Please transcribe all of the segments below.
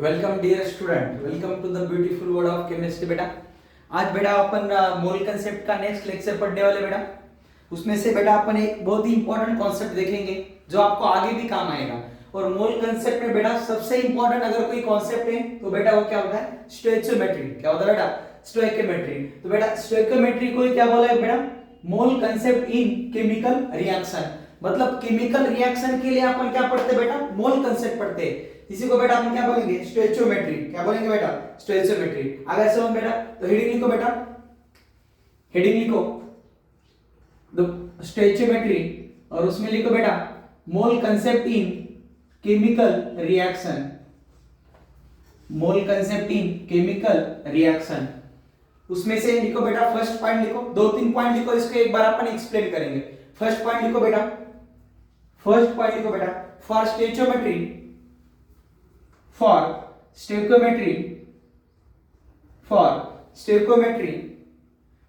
Welcome dear student, welcome to the beautiful world of chemistry. बेटा आज बेटा अपन मोल कंसेप्ट का नेक्स्ट लेक्चर पढ़ने वाले बेटा। उसमें से बेटा अपन एक बहुत ही इंपॉर्टेंट कॉन्सेप्ट देखेंगे जो आपको आगे भी काम आएगा। और मोल कंसेप्ट में बेटा सबसे इंपॉर्टेंट अगर कोई कॉन्सेप्ट है तो बेटा वो क्या होता है? स्टोइकियोमेट्री। क्या होता है बेटा? स्टोइकियोमेट्री। तो बेटा स्टोइकियोमेट्री को क्या बोला है बेटा? मोल कंसेप्ट इन केमिकल रिएक्शन। मतलब केमिकल रिएक्शन के लिए अपन क्या पढ़ते बेटा? मोल कंसेप्ट पढ़ते हैं। इसी को बेटा हम क्या बोलेंगे? स्टोइकियोमेट्री। क्या बोलेंगे बेटा? स्टोइकियोमेट्री। अगर ऐसे हो बेटा तो हेडिंग लिखो बेटा, हेडिंग लिखो द स्टोइकियोमेट्री और उसमें लिखो बेटा मोल concept in chemical reaction. Mole concept in chemical reaction. उसमें से लिखो बेटा फर्स्ट पॉइंट लिखो, दो तीन पॉइंट लिखो, इसको एक बार अपन एक्सप्लेन करेंगे। फर्स्ट पॉइंट लिखो बेटा, फर्स्ट पॉइंट लिखो बेटा for stoichiometry, for stoichiometry, for stoichiometry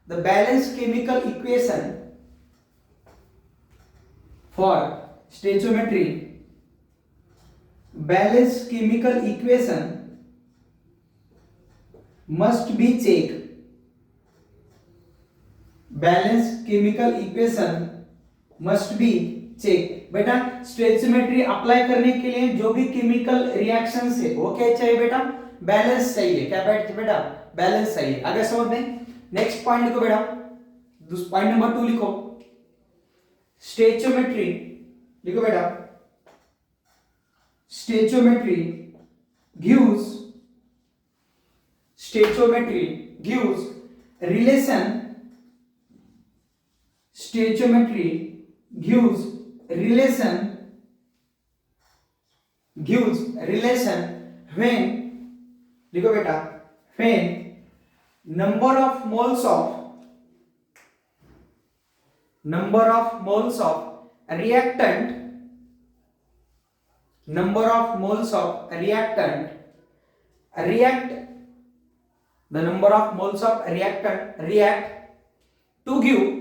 the balanced chemical equation, for stoichiometry balanced chemical equation must be checked, balanced chemical equation must be check. बेटा स्टोइकियोमेट्री अप्लाई करने के लिए जो भी केमिकल रिएक्शंस है वो क्या चाहिए बेटा? बैलेंस चाहिए। क्या बेटा? बैलेंस चाहिए। आगे समझ में नेक्स्ट पॉइंट लिखो बेटा, पॉइंट नंबर 2 लिखो स्टोइकियोमेट्री। लिखो बेटा stoichiometry gives, stoichiometry gives relation, stoichiometry gives relation when, लिखो बेटा, when number of moles of reactant, number of moles of reactant react, the number of moles of reactant react to give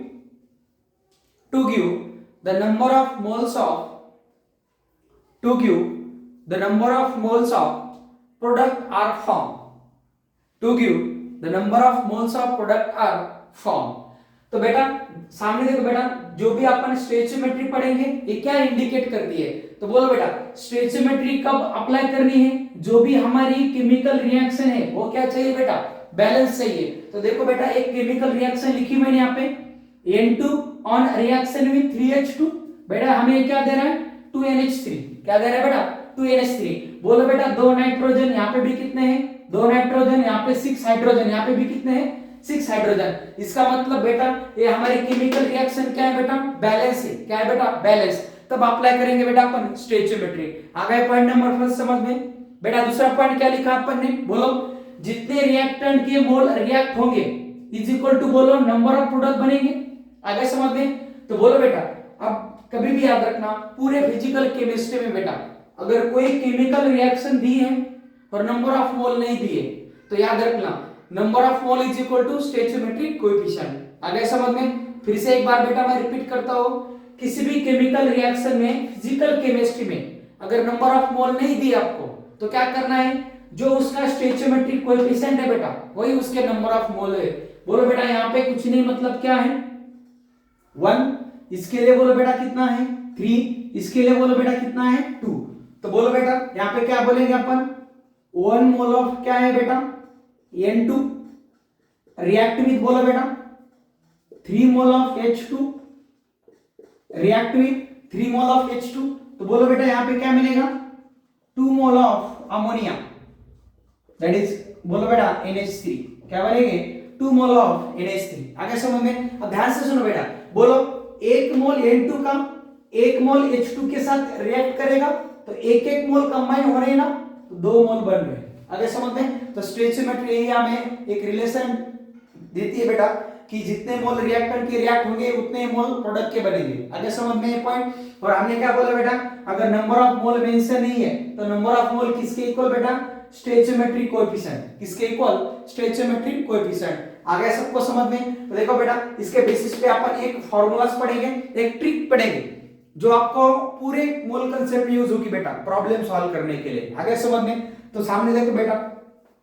the number of moles of, to give the number of moles of product are formed, to give the number of moles of product are formed। तो बेटा सामने देखो बेटा, जो भी अपन stoichiometry पढ़ेंगे ये क्या इंडिकेट करती है? तो बोलो बेटा स्टोइकियोमेट्री कब अप्लाई करनी है? जो भी हमारी केमिकल रिएक्शन है वो क्या चाहिए बेटा? बैलेंस चाहिए। तो देखो बेटा एक केमिकल रिएक्शन लिखी मैंने यहाँ पे, N2 on reaction with 3H2। बेटा हमें क्या दे रहा है? 2NH3। क्या दे रहा है बेटा? 2NH3। बोलो बेटा दो नाइट्रोजन, यहाँ पे भी कितने हैं? दो नाइट्रोजन, यहाँ पे 6 हाइड्रोजन, यहाँ पे भी कितने हैं? 6 हाइड्रोजन। इसका मतलब बेटा ये हमारी केमिकल रिएक्शन क्या है बेटा? बैलेंस है। क्या है बेटा? बैलेंस। तब अप्लाई करेंगे बेटा अपन स्टोइकियोमेट्री। आ गए पॉइंट नंबर फर्स्ट समझ में। बेटा दूसरा पॉइंट क्या लिखा अपन ने? बोलो जितने रिएक्टेंट के मोल रिएक्ट होंगे इज इक्वल टू, बोलो नंबर ऑफ प्रोडक्ट बनेंगे। आगे समझ में। तो बोलो बेटा अब कभी भी याद रखना पूरे फिजिकल केमिस्ट्री में बेटा अगर कोई केमिकल रिएक्शन दी है और नंबर ऑफ मोल नहीं दिए तो याद रखना number of mole is equal to stoichiometric coefficient. आगे समझ में। फिर से एक बार बेटा मैं रिपीट करता हूं, किसी भी केमिकल रिएक्शन में फिजिकल केमिस्ट्री में अगर नंबर ऑफ मोल नहीं दिए आपको तो क्या करना है? जो उसका स्टोइकियोमेट्रिक कोएफिशिएंट है बेटा वही उसके नंबर ऑफ मोल है। बोलो बेटा यहाँ पे कुछ नहीं, मतलब क्या है? 1। इसके लिए बोलो बेटा कितना है? 3। इसके लिए बोलो बेटा कितना है? 2। तो बोलो बेटा यहाँ पे क्या बोलेंगे अपन? 1 मोल ऑफ क्या है बेटा? N2 रिएक्ट विद, बोलो बेटा 3 mole of H2 react with 3 mole of H2। तो बोलो बेटा यहाँ पे क्या मिलेगा? 2 mole of ammonia, that is बोलो बेटा NH3। क्या बनेंगे? 2 मोल ऑफ NH3। आगे समझ में। अब ध्यान से सुनो बेटा, बोलो 1 मोल N2 का 1 मोल H2 के साथ रिएक्ट करेगा तो 1 मोल कंबाइन हो रहे हैं ना, तो 2 मोल बन रहे हैं। आगे समझ में। तो स्टोइकियोमेट्री यही हमें एक रिलेशन देती है बेटा कि जितने मोल रिएक्टेंट के रिएक्ट होंगे उतने मोल प्रोडक्ट के बनेंगे। आगे समझ में ये पॉइंट। और हमने क्या बोला बेटा? अगर नंबर ऑफ मोल मेंशन नहीं है तो नंबर ऑफ मोल किसके इक्वल बेटा? Stoichiometric coefficient. किसके इक्वल? Stoichiometric coefficient. आ गया सबको समझ में? तो देखो बेटा इसके बेसिस पे अपन एक फॉर्मूलास पढ़ेंगे, एक ट्रिक पढ़ेंगे जो आपको पूरे मोल कंसेप्ट में यूज होगी बेटा प्रॉब्लम सॉल्व करने के लिए। आगे समझ में? तो सामने देखो बेटा,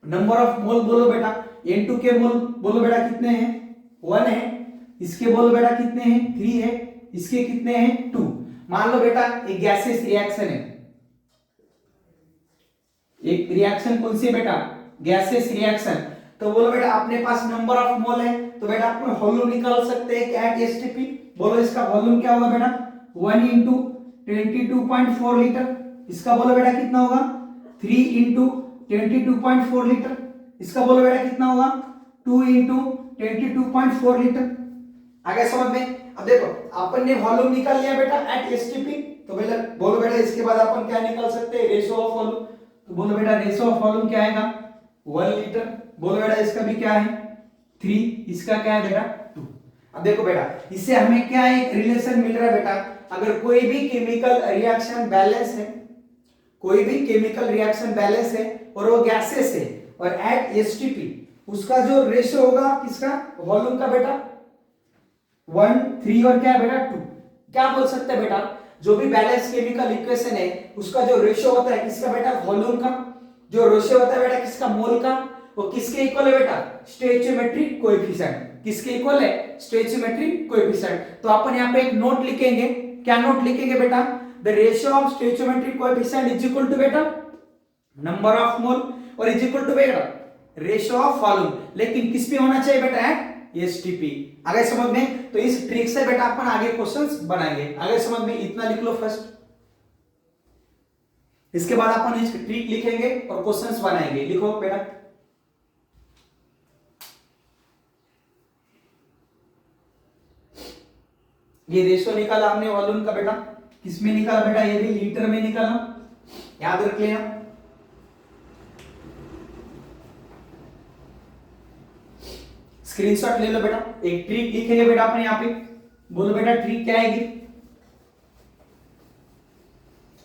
नंबर ऑफ मोल बोलो बेटा, N2 के मोल बोलो बेटा कितने हैं, 1 है, इसके बोलो बेटा कितने हैं, 3 है, इसके कितने हैं, 2। मान लो बेटा एक गैसियस रिएक्शन है, एक रिएक्शन कौन सी है बेटा, गैसियस रिएक्शन। तो बोलो बेटा अपने पास नंबर ऑफ मोल है, तो बेटा अपन वॉल्यूम निकाल सकते हैं क्या, एसटीपी। बोलो इसका वॉल्यूम क्या होगा बेटा, 1 इंटू 22.4 लीटर। इसका बोलो बेटा कितना होगा, 3 इंटू 22.4 लीटर। इसका बोलो बेटा कितना होगा, 2 इंटू 22.4 लीटर। आगे समझ में। अब देखो अपन ने वॉल्यूम निकाल लिया बेटा एट एसटीपी, तो बोलो बेटा इसके बाद अपन क्या निकाल सकते हैं, रेशियो ऑफ वॉल्यूम। तो बोलो बेटा रेशियो ऑफ वॉल्यूम क्या आएगा, 1 लीटर। बोलो बेटा इसका भी क्या है, 3, इसका क्या है बेटा, 2। अब देखो बेटा इससे हमें क्या एक रिलेशन मिल रहा है बेटा, अगर कोई भी केमिकल रिएक्शन बैलेंस है, कोई भी केमिकल रिएक्शन बैलेंस है और वो गैसेस है और एट एसटीपी, उसका जो रेशियो होगा किसका, वॉल्यूम का बेटा, 1, 3 और क्या है बेटा 2। क्या बोल सकते हैं बेटा, जो भी बैलेंस केमिकल इक्वेशन है उसका जो रेशियो होता है किसका बेटा, वॉल्यूम का। जो रेशियो होता है बेटा किसका, मोल का, वो किसके इक्वल है बेटा, स्टोइचियोमेट्रिक कोएफिशिएंट। किसके इक्वल है, स्टोइचियोमेट्रिक कोएफिशिएंट। तो अपन यहाँ पे एक नोट लिखेंगे, क्या नोट लिखेंगे बेटा, the ratio of stoichiometric coefficient is equal to बेटा नंबर ऑफ मोल और इज इक्वल टू बेटा रेशियो ऑफ वॉल्यूम, लेकिन किस पे होना चाहिए बेटा, एसटीपी। आगे समझ में। तो इस ट्रिक से बेटा अपन आगे क्वेश्चंस बनाएंगे। आगे समझ में, इतना लिख लो फर्स्ट, इसके बाद अपन इस ट्रिक लिखेंगे और क्वेश्चंस बनाएंगे। लिखो बेटा, ये रेशियो निकाला हमने वॉल्यूम का बेटा, किसमें निकाला बेटा, ये भी लीटर में निकाला, याद रख लेना। स्क्रीनशॉट ले लो बेटा, एक ट्रिक लिखेंगे बेटा अपन यहाँ पे। बोलो बेटा ट्रिक क्या आएगी,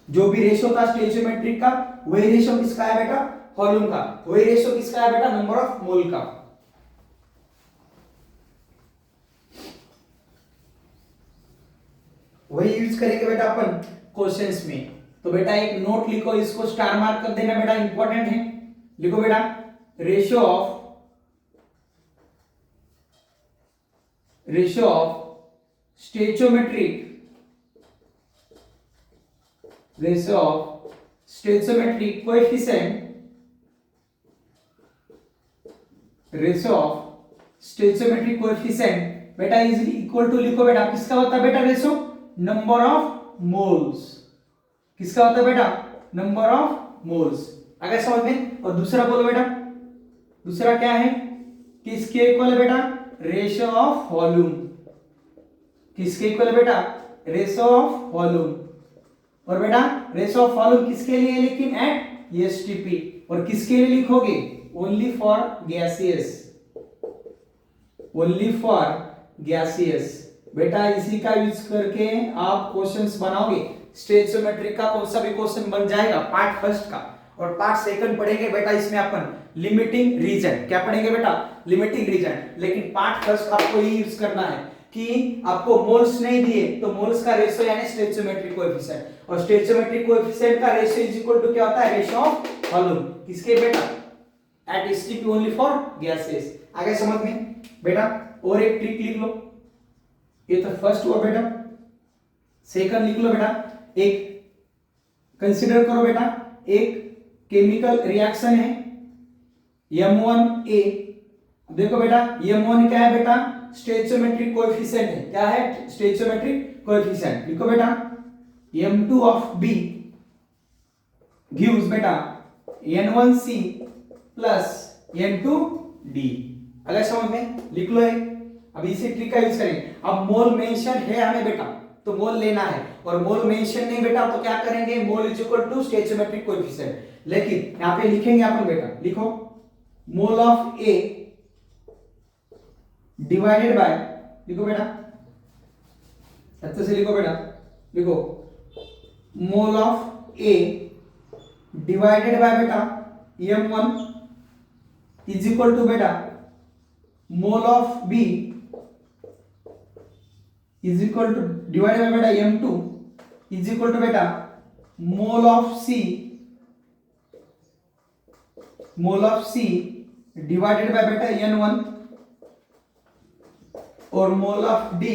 जो भी रेशियो था स्टोइचियोमेट्रिक का, वही रेशियो किसका है बेटा, वॉल्यूम का। वही रेशियो किसका है बेटा, नंबर ऑफ मोल का। वही यूज करेंगे बेटा अपन क्वेश्चंस में। तो बेटा एक नोट लिखो, इसको स्टार मार्क कर देना बेटा, इंपॉर्टेंट है। लिखो बेटा ratio of stoichiometric coefficient, ratio of stoichiometric coefficient बेटा इज इक्वल टू, लिखो बेटा किसका होता है बेटा रेशियो, नंबर ऑफ मोल्स। किसका होता है बेटा, नंबर ऑफ मोल्स। अगर समझ में। और दूसरा बोलो बेटा, दूसरा क्या है, किसके इक्वल है बेटा, रेशियो ऑफ वॉल्यूम। किसके इक्वल है बेटा, रेशियो ऑफ वॉल्यूम। और बेटा रेशियो ऑफ वॉल्यूम किसके लिए, लेकिन एट एसटीपी। और किसके लिए लिखोगे, only for gaseous, only for gaseous. बेटा इसी का यूज करके आप क्वेश्चंस बनाओगे। स्टोइचियोमेट्रिक का कौन सा भी क्वेश्चन बन जाएगा, पार्ट फर्स्ट का। और पार्ट सेकंड पढ़ेंगे बेटा, इसमें अपन लिमिटिंग रीजन। क्या पढ़ेंगे बेटा, लिमिटिंग रीजन। लेकिन पार्ट फर्स्ट आपको ये यूज करना है कि आपको मोल्स नहीं दिए तो मोल्स का रेशियो यानी स्टोइचियोमेट्रिक कोएफिशिएंट, और स्टोइचियोमेट्रिक कोएफिशिएंट का रेशियो इज इक्वल टू क्या होता है, रेशियो ऑफ वॉल्यूम। किसके बेटा, at STP only for gases. आगे समझ में बेटा। और एक ट्रिक लिख लो, ये तो फर्स्ट हुआ बेटा। सेकंड लिख लो बेटा, एक कंसीडर करो बेटा, एक केमिकल रिएक्शन है M1A। देखो बेटा M1 क्या है बेटा, स्टोइचियोमेट्रिक कोएफिशिएंट है। क्या है, स्टोइचियोमेट्रिक कोएफिशिएंट। लिखो बेटा M2 of B gives बेटा N1C plus N2D। अगर समझ में, लिख लो है। अब इसी ट्रिक का यूज करेंगे। अब मोल मेंशन है हमें बेटा, तो मोल लेना है, और मोल मेंशन नहीं बेटा तो क्या करेंगे, mole is equal to stoichiometric coefficient. लेकिन यहां पे लिखेंगे अपन बेटा, लिखो mole of A divided by, लिखो बेटा अच्छे से लिखो बेटा, लिखो mole of A divided by बेटा M1 इज इक्वल टू बेटा mole of B is equal to divided by बेटा M2 इज इक्वल टू बेटा mole of C mole of C divided by बेटा N1 और mole of D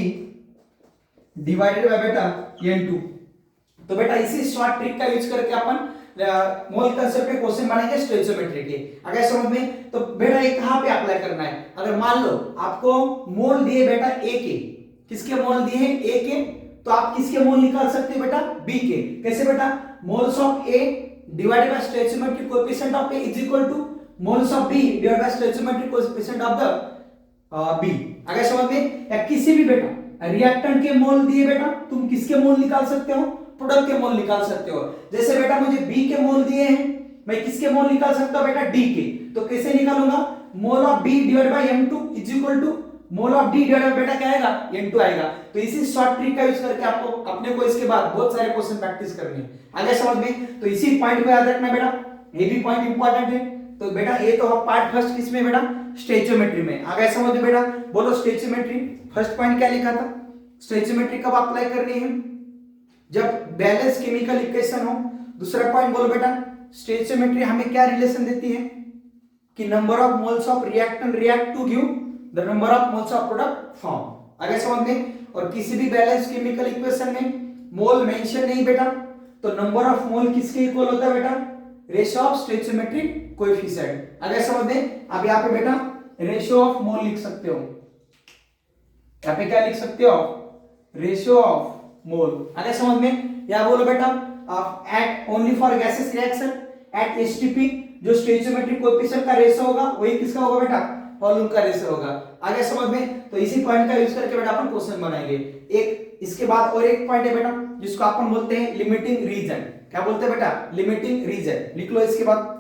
divided by बेटा N2। तो बेटा इसी short trick का यूज करके अपन मोल कंसेप्ट पे क्वेश्चन बनाएंगे स्टोइचियोमेट्री के। अगर समझ में, तो बेटा ये कहां पे अप्लाई करना है? अगर मान लो आपको मोल दिए बेटा ए के, किसके मोल दिए हैं? ए के, तो आप किसके मोल निकाल सकते हो बेटा? बी के। कैसे बेटा? Moles of A divided by stoichiometric coefficient of A is equal to moles of B divided by stoichiometric coefficient of the B. अगर समझ में, या किसी भी बेटा रिएक्टेंट के मोल दिए बेटा, तुम किसके मोल निकाल सकते हो? प्रोडक्ट के मोल निकाल सकते हो। जैसे बेटा मुझे बी के मोल दिए हैं, मैं किसके मोल निकाल सकता हूं बेटा? डी के। तो कैसे निकालूंगा? Mole of B divided by m2 is equal to mole of D divided by बेटा क्या आएगा? n2 आएगा। तो इसी शॉर्ट ट्रिक का यूज करके आपको अपने को इसके बाद बहुत सारे क्वेश्चन प्रैक्टिस करने हैं। आगे समझ में, तो इसी पॉइंट को याद रखना बेटा, ये भी पॉइंट इंपॉर्टेंट है। तो बेटा ये तो पार्ट फर्स्ट किसमें बेटा? स्टोइचियोमेट्री में। आगे समझ में बेटा, बोलो स्टोइचियोमेट्री फर्स्ट पॉइंट क्या लिखा था? स्टोइचियोमेट्री कब अप्लाई करनी है? जब बैलेंस केमिकल इक्वेशन हो। दूसरा पॉइंट बोलो बेटा, स्टोइचियोमेट्री हमें क्या रिलेशन देती है? कि number of moles of reactant react to give the number of moles of product form. आगे समझ में, और किसी भी बैलेंस केमिकल इक्वेशन में मोल मेंशन नहीं बेटा, तो नंबर ऑफ मोल किसके इक्वल होता है बेटा? Ratio of stoichiometric coefficient. आगे समझ में, अब यहाँ पे बेटा रेशियो ऑफ मोल लिख सकते हो। यहाँ पे क्या लिख सकते हो? Ratio of mole. आगे समझ में, या बोलो बेटा at only for gases reaction at STP जो स्टोइचियोमेट्रिक कोएफिशिएंट का रेशियो होगा वही किसका होगा बेटा? वॉल्यूम का रेशियो होगा। आगे समझ में, तो इसी पॉइंट का यूज करके बेटा अपन क्वेश्चन बनाएंगे। एक इसके बाद और एक पॉइंट है बेटा जिसको अपन बोलते हैं लिमिटिंग रीजन। क्या बोलते हैं बेटा? Limiting reagent. लिख लो इसके बाद,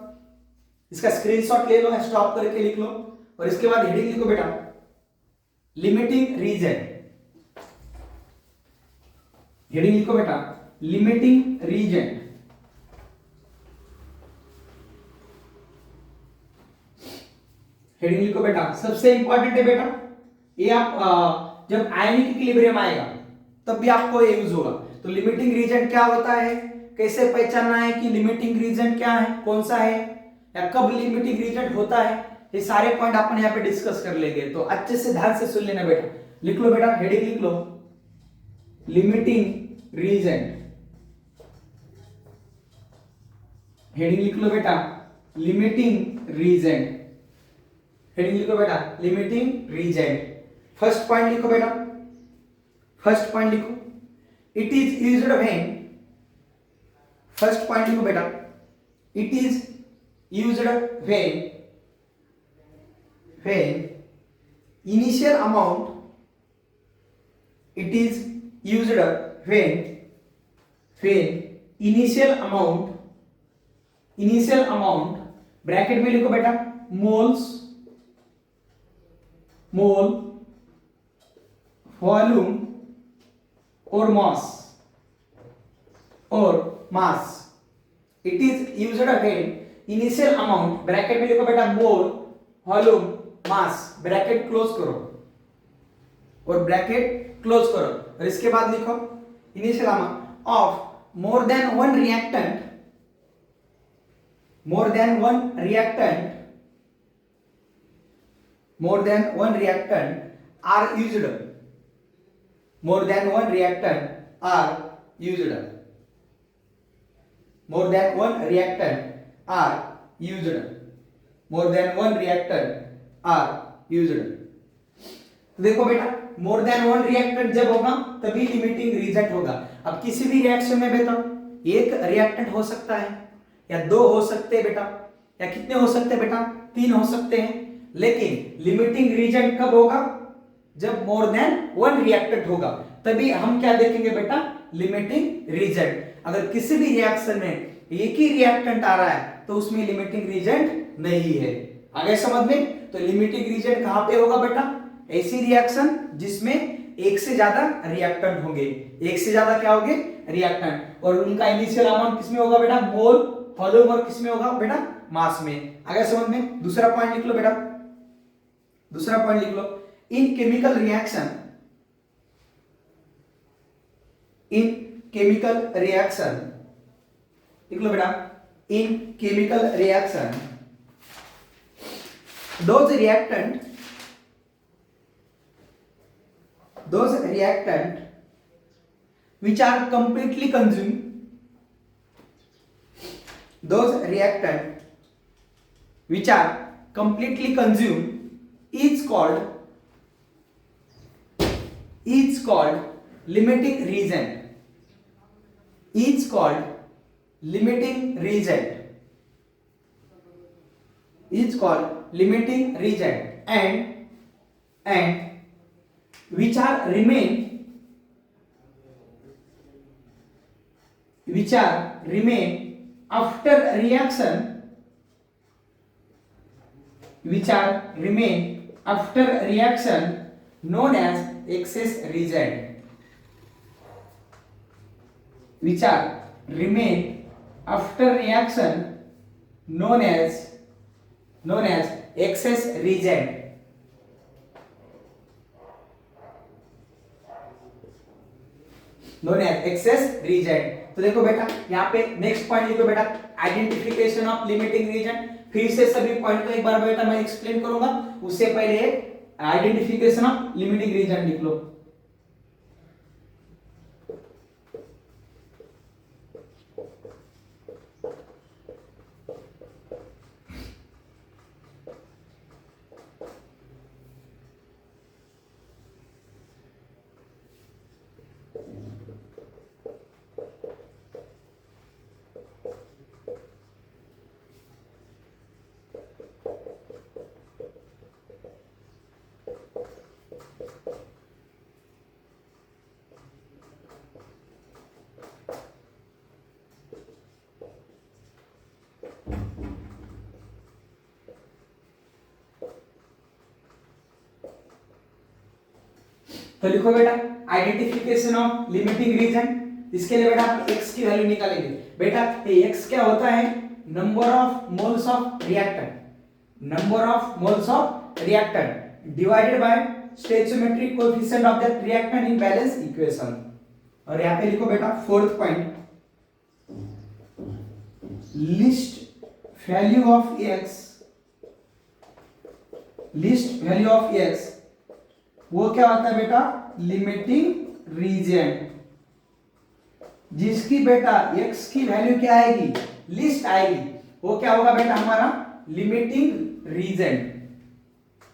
इसका स्क्रीनशॉट ले लो, स्टॉप करके लिख लो, और इसके बाद हेडिंग लिखो बेटा लिमिटिंग रीजन। हेडिंग लिखो बेटा लिमिटिंग रीजन। हेडिंग लिखो बेटा, सबसे इंपॉर्टेंट है बेटा ये। आप जब आयनिक इक्विलिब्रियम आएगा तब भी आपको ये यूज होगा। तो लिमिटिंग रीजन क्या होता है, कैसे पहचानना है कि लिमिटिंग रीजन क्या है, कौन सा है, या कब लिमिटिंग रीजन होता है, ये सारे पॉइंट अपन यहाँ पे डिस्कस कर लेंगे। तो अच्छे से ध्यान से सुन लेना बेटा। लिख लो बेटा, हेडिंग लिख लो लिमिटिंग रीजन। हेडिंग लिख लो बेटा लिमिटिंग रीजन। हेडिंग लिखो बेटा लिमिटिंग रीजन। फर्स्ट पॉइंट लिखो बेटा, फर्स्ट पॉइंट लिखो, it is used when. First point लिखो बेटा, it is used when initial amount, it is used when initial amount bracket में लिखो बेटा मोल्स, मोल, वॉल्यूम और mass. It is used when initial amount bracket में लिखो बेटा mole, volume, mass, bracket close करो और ब्रैकेट क्लोज करो, और इसके बाद लिखो initial amount of more than one reactant, more than one reactant are used, more than one reactant are used, more than one reactant are used, more than one reactant are used. देखो बेटा मोर than one reactant जब होगा तभी limiting reason होगा। अब किसी भी reaction में बेटा एक रिएक्टेंट हो सकता है या दो हो सकते हैं बेटा, या कितने हो सकते हैं बेटा? तीन हो सकते हैं। लेकिन लिमिटिंग रीजन कब होगा? जब मोर देन वन रिएक्टेंट होगा, तभी हम क्या देखेंगे बेटा? Limiting reagent. अगर किसी भी रिएक्शन में एक ही रिएक्टेंट आ रहा है तो उसमें लिमिटिंग रीजन नहीं है। आगे समझ में, तो लिमिटिंग रीजन कहां पे होगा बेटा? ऐसी रिएक्शन जिसमें एक से ज्यादा रिएक्टेंट होंगे, एक से ज्यादा क्या होंगे? रिएक्टेंट, और उनका इनिशियल अमाउंट किसमें होगा बेटा? मोल, वॉल्यूम और किसमें होगा बेटा? मास में। आगे समझ में, दूसरा पॉइंट लिख लो बेटा, दूसरा पॉइंट लिख लो, in chemical reaction, in chemical reaction लिख लो बेटा, in chemical reaction those reactant which are completely consumed, those reactant which are completely consumed is called limiting reagent, is called limiting reagent, is called limiting reagent, and which are remain after reaction, which are remain after reaction known as excess reagent, which are remain after reaction known as excess reagent, known as excess reagent। तो देखो बेटा यहाँ पे next point लिखो बेटा, identification of limiting reason. फिर से सभी पॉइंट को एक बार बेटा मैं एक्सप्लेन करूंगा, उससे पहले आइडेंटिफिकेशन ऑफ लिमिटिंग रीजन लिख लो। तो लिखो बेटा आइडेंटिफिकेशन ऑफ लिमिटिंग रीजन। इसके लिए बेटा आप x की वैल्यू निकालेंगे। बेटा ये x क्या होता है, number of moles of reactant, number of moles of reactant divided by stoichiometric coefficient of that reactant in balance equation. और यहां पे लिखो बेटा fourth point, list value of x, list value of x वो क्या होता है बेटा, लिमिटिंग रीजन, जिसकी बेटा x की वैल्यू क्या आएगी, लिस्ट आएगी, वो क्या होगा बेटा हमारा लिमिटिंग रीजन,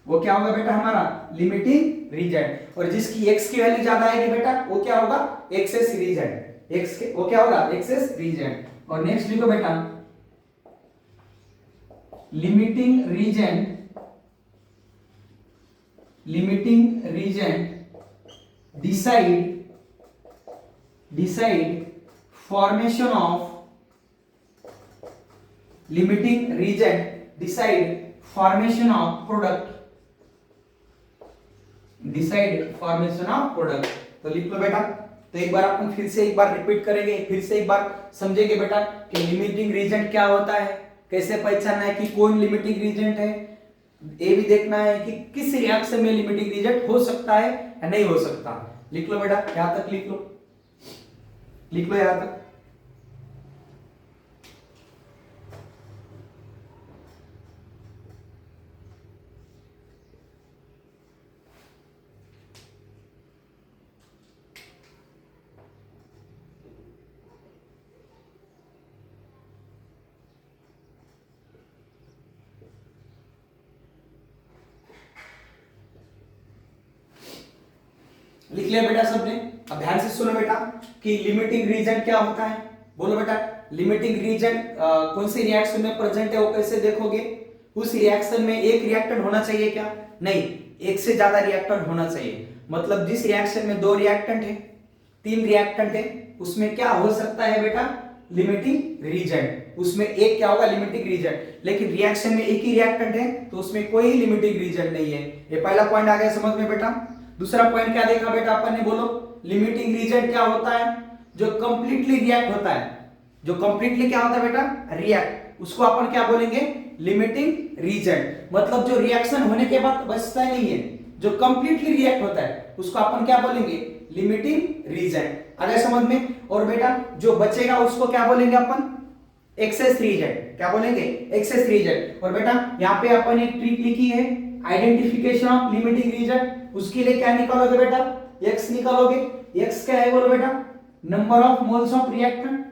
वो क्या होगा बेटा हमारा लिमिटिंग रीजन। और जिसकी x की वैल्यू ज्यादा आएगी बेटा वो क्या होगा एक्सेस रीजन, x के वो क्या होगा एक्सेस रीजन। और नेक्स्ट लिखो बेटा limiting reagent, limiting reagent decide formation of, limiting region decide formation of product, decide formation of product। तो लिख लो बेटा। तो एक बार अपन फिर से एक बार रिपीट करेंगे, फिर से एक बार समझेंगे बेटा कि लिमिटिंग रीजन क्या होता है, कैसे पहचानना है कि कौन लिमिटिंग रीजन है, ये भी देखना है कि किस रिएक्शन में लिमिटिंग रीजन हो सकता है या नहीं हो सकता। लिख लो बेटा, यहां तक लिख लो, लिख लो यहां तक। लिख लिया बेटा सबने। अब ध्यान से सुनो बेटा कि लिमिटिंग रीजन क्या होता है। बोलो बेटा लिमिटिंग रीजन कौन सी रिएक्शन में प्रेजेंट है वो कैसे देखोगे। उस रिएक्शन में एक रिएक्टेंट होना चाहिए क्या, नहीं, एक से ज्यादा रिएक्टेंट होना चाहिए। मतलब जिस रिएक्शन में 2 रिएक्टेंट है, 3 रिएक्टेंट है, उसमें क्या हो सकता है बेटा लिमिटिंग रीजन, उसमें एक क्या होगा लिमिटिंग रीजन। लेकिन रिएक्शन में एक ही रिएक्टेंट है तो उसमें कोई लिमिटिंग रीजन नहीं है। ये पहला पॉइंट आ गया समझ में बेटा। दूसरा पॉइंट क्या देखा बेटा अपन ने, बोलो लिमिटिंग रीजन क्या होता है, जो कंप्लीटली रिएक्ट होता है, जो कंप्लीटली क्या होता है बेटा रिएक्ट, उसको अपन क्या बोलेंगे लिमिटिंग रीजन। मतलब जो रिएक्शन होने के बाद बचता नहीं है, जो कंप्लीटली रिएक्ट होता है उसको अपन क्या बोलेंगे लिमिटिंग रीजन। आ गया समझ में। और बेटा जो बचेगा उसको क्या बोलेंगे अपन XS3Z, क्या बोलेंगे XS3Z। और बेटा यहाँ पे अपन एक ट्रिक लिखी है, आइडेंटिफिकेशन ऑफ लिमिटिंग रीजन। उसके लिए क्या निकालोगे बेटा, X निकालोगे। X क्या है बोलो बेटा, number of moles of reactant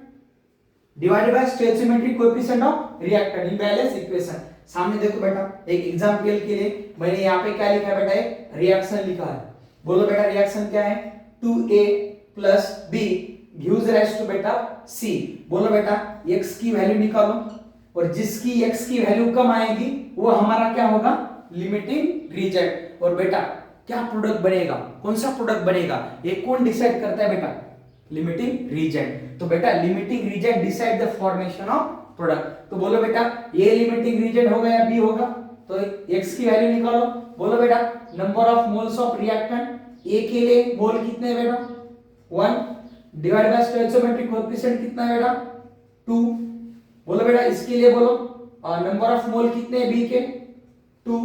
divided by stoichiometric coefficient of reactant in balance equation. सामने देखो बेटा, एक एग्जांपल के लिए मैंने यहाँ पे क्या लिखा है बेटा, एक रिएक्शन लिखा है। बोलो बेटा रिएक्शन क्या है, 2A plus B gives rise to बेटा C। बोलो बेटा x की वैल्यू निकालो, और जिसकी x की वैल्यू कम आएगी वो हमारा क्या होगा, लिमिटिंग रीजन। और बेटा क्या प्रोडक्ट बनेगा, कौन सा प्रोडक्ट बनेगा, ये कौन डिसाइड करता है बेटा, लिमिटिंग रीजन। तो बेटा limiting reagent decide the formation of product. तो बोलो बेटा ये लिमिटिंग रीजन होगा या बी होगा, तो x की वैल्यू निकालो। बोलो बेटा number of moles of reactant, A के लिए मोल कितने बेटा 1 डिवाइड बाय स्टोइचियोमेट्रिक कोएफिशिएंट कितना है बेटा 2। बोलो बेटा इसके लिए बोलो नंबर ऑफ मोल कितने बी के 2,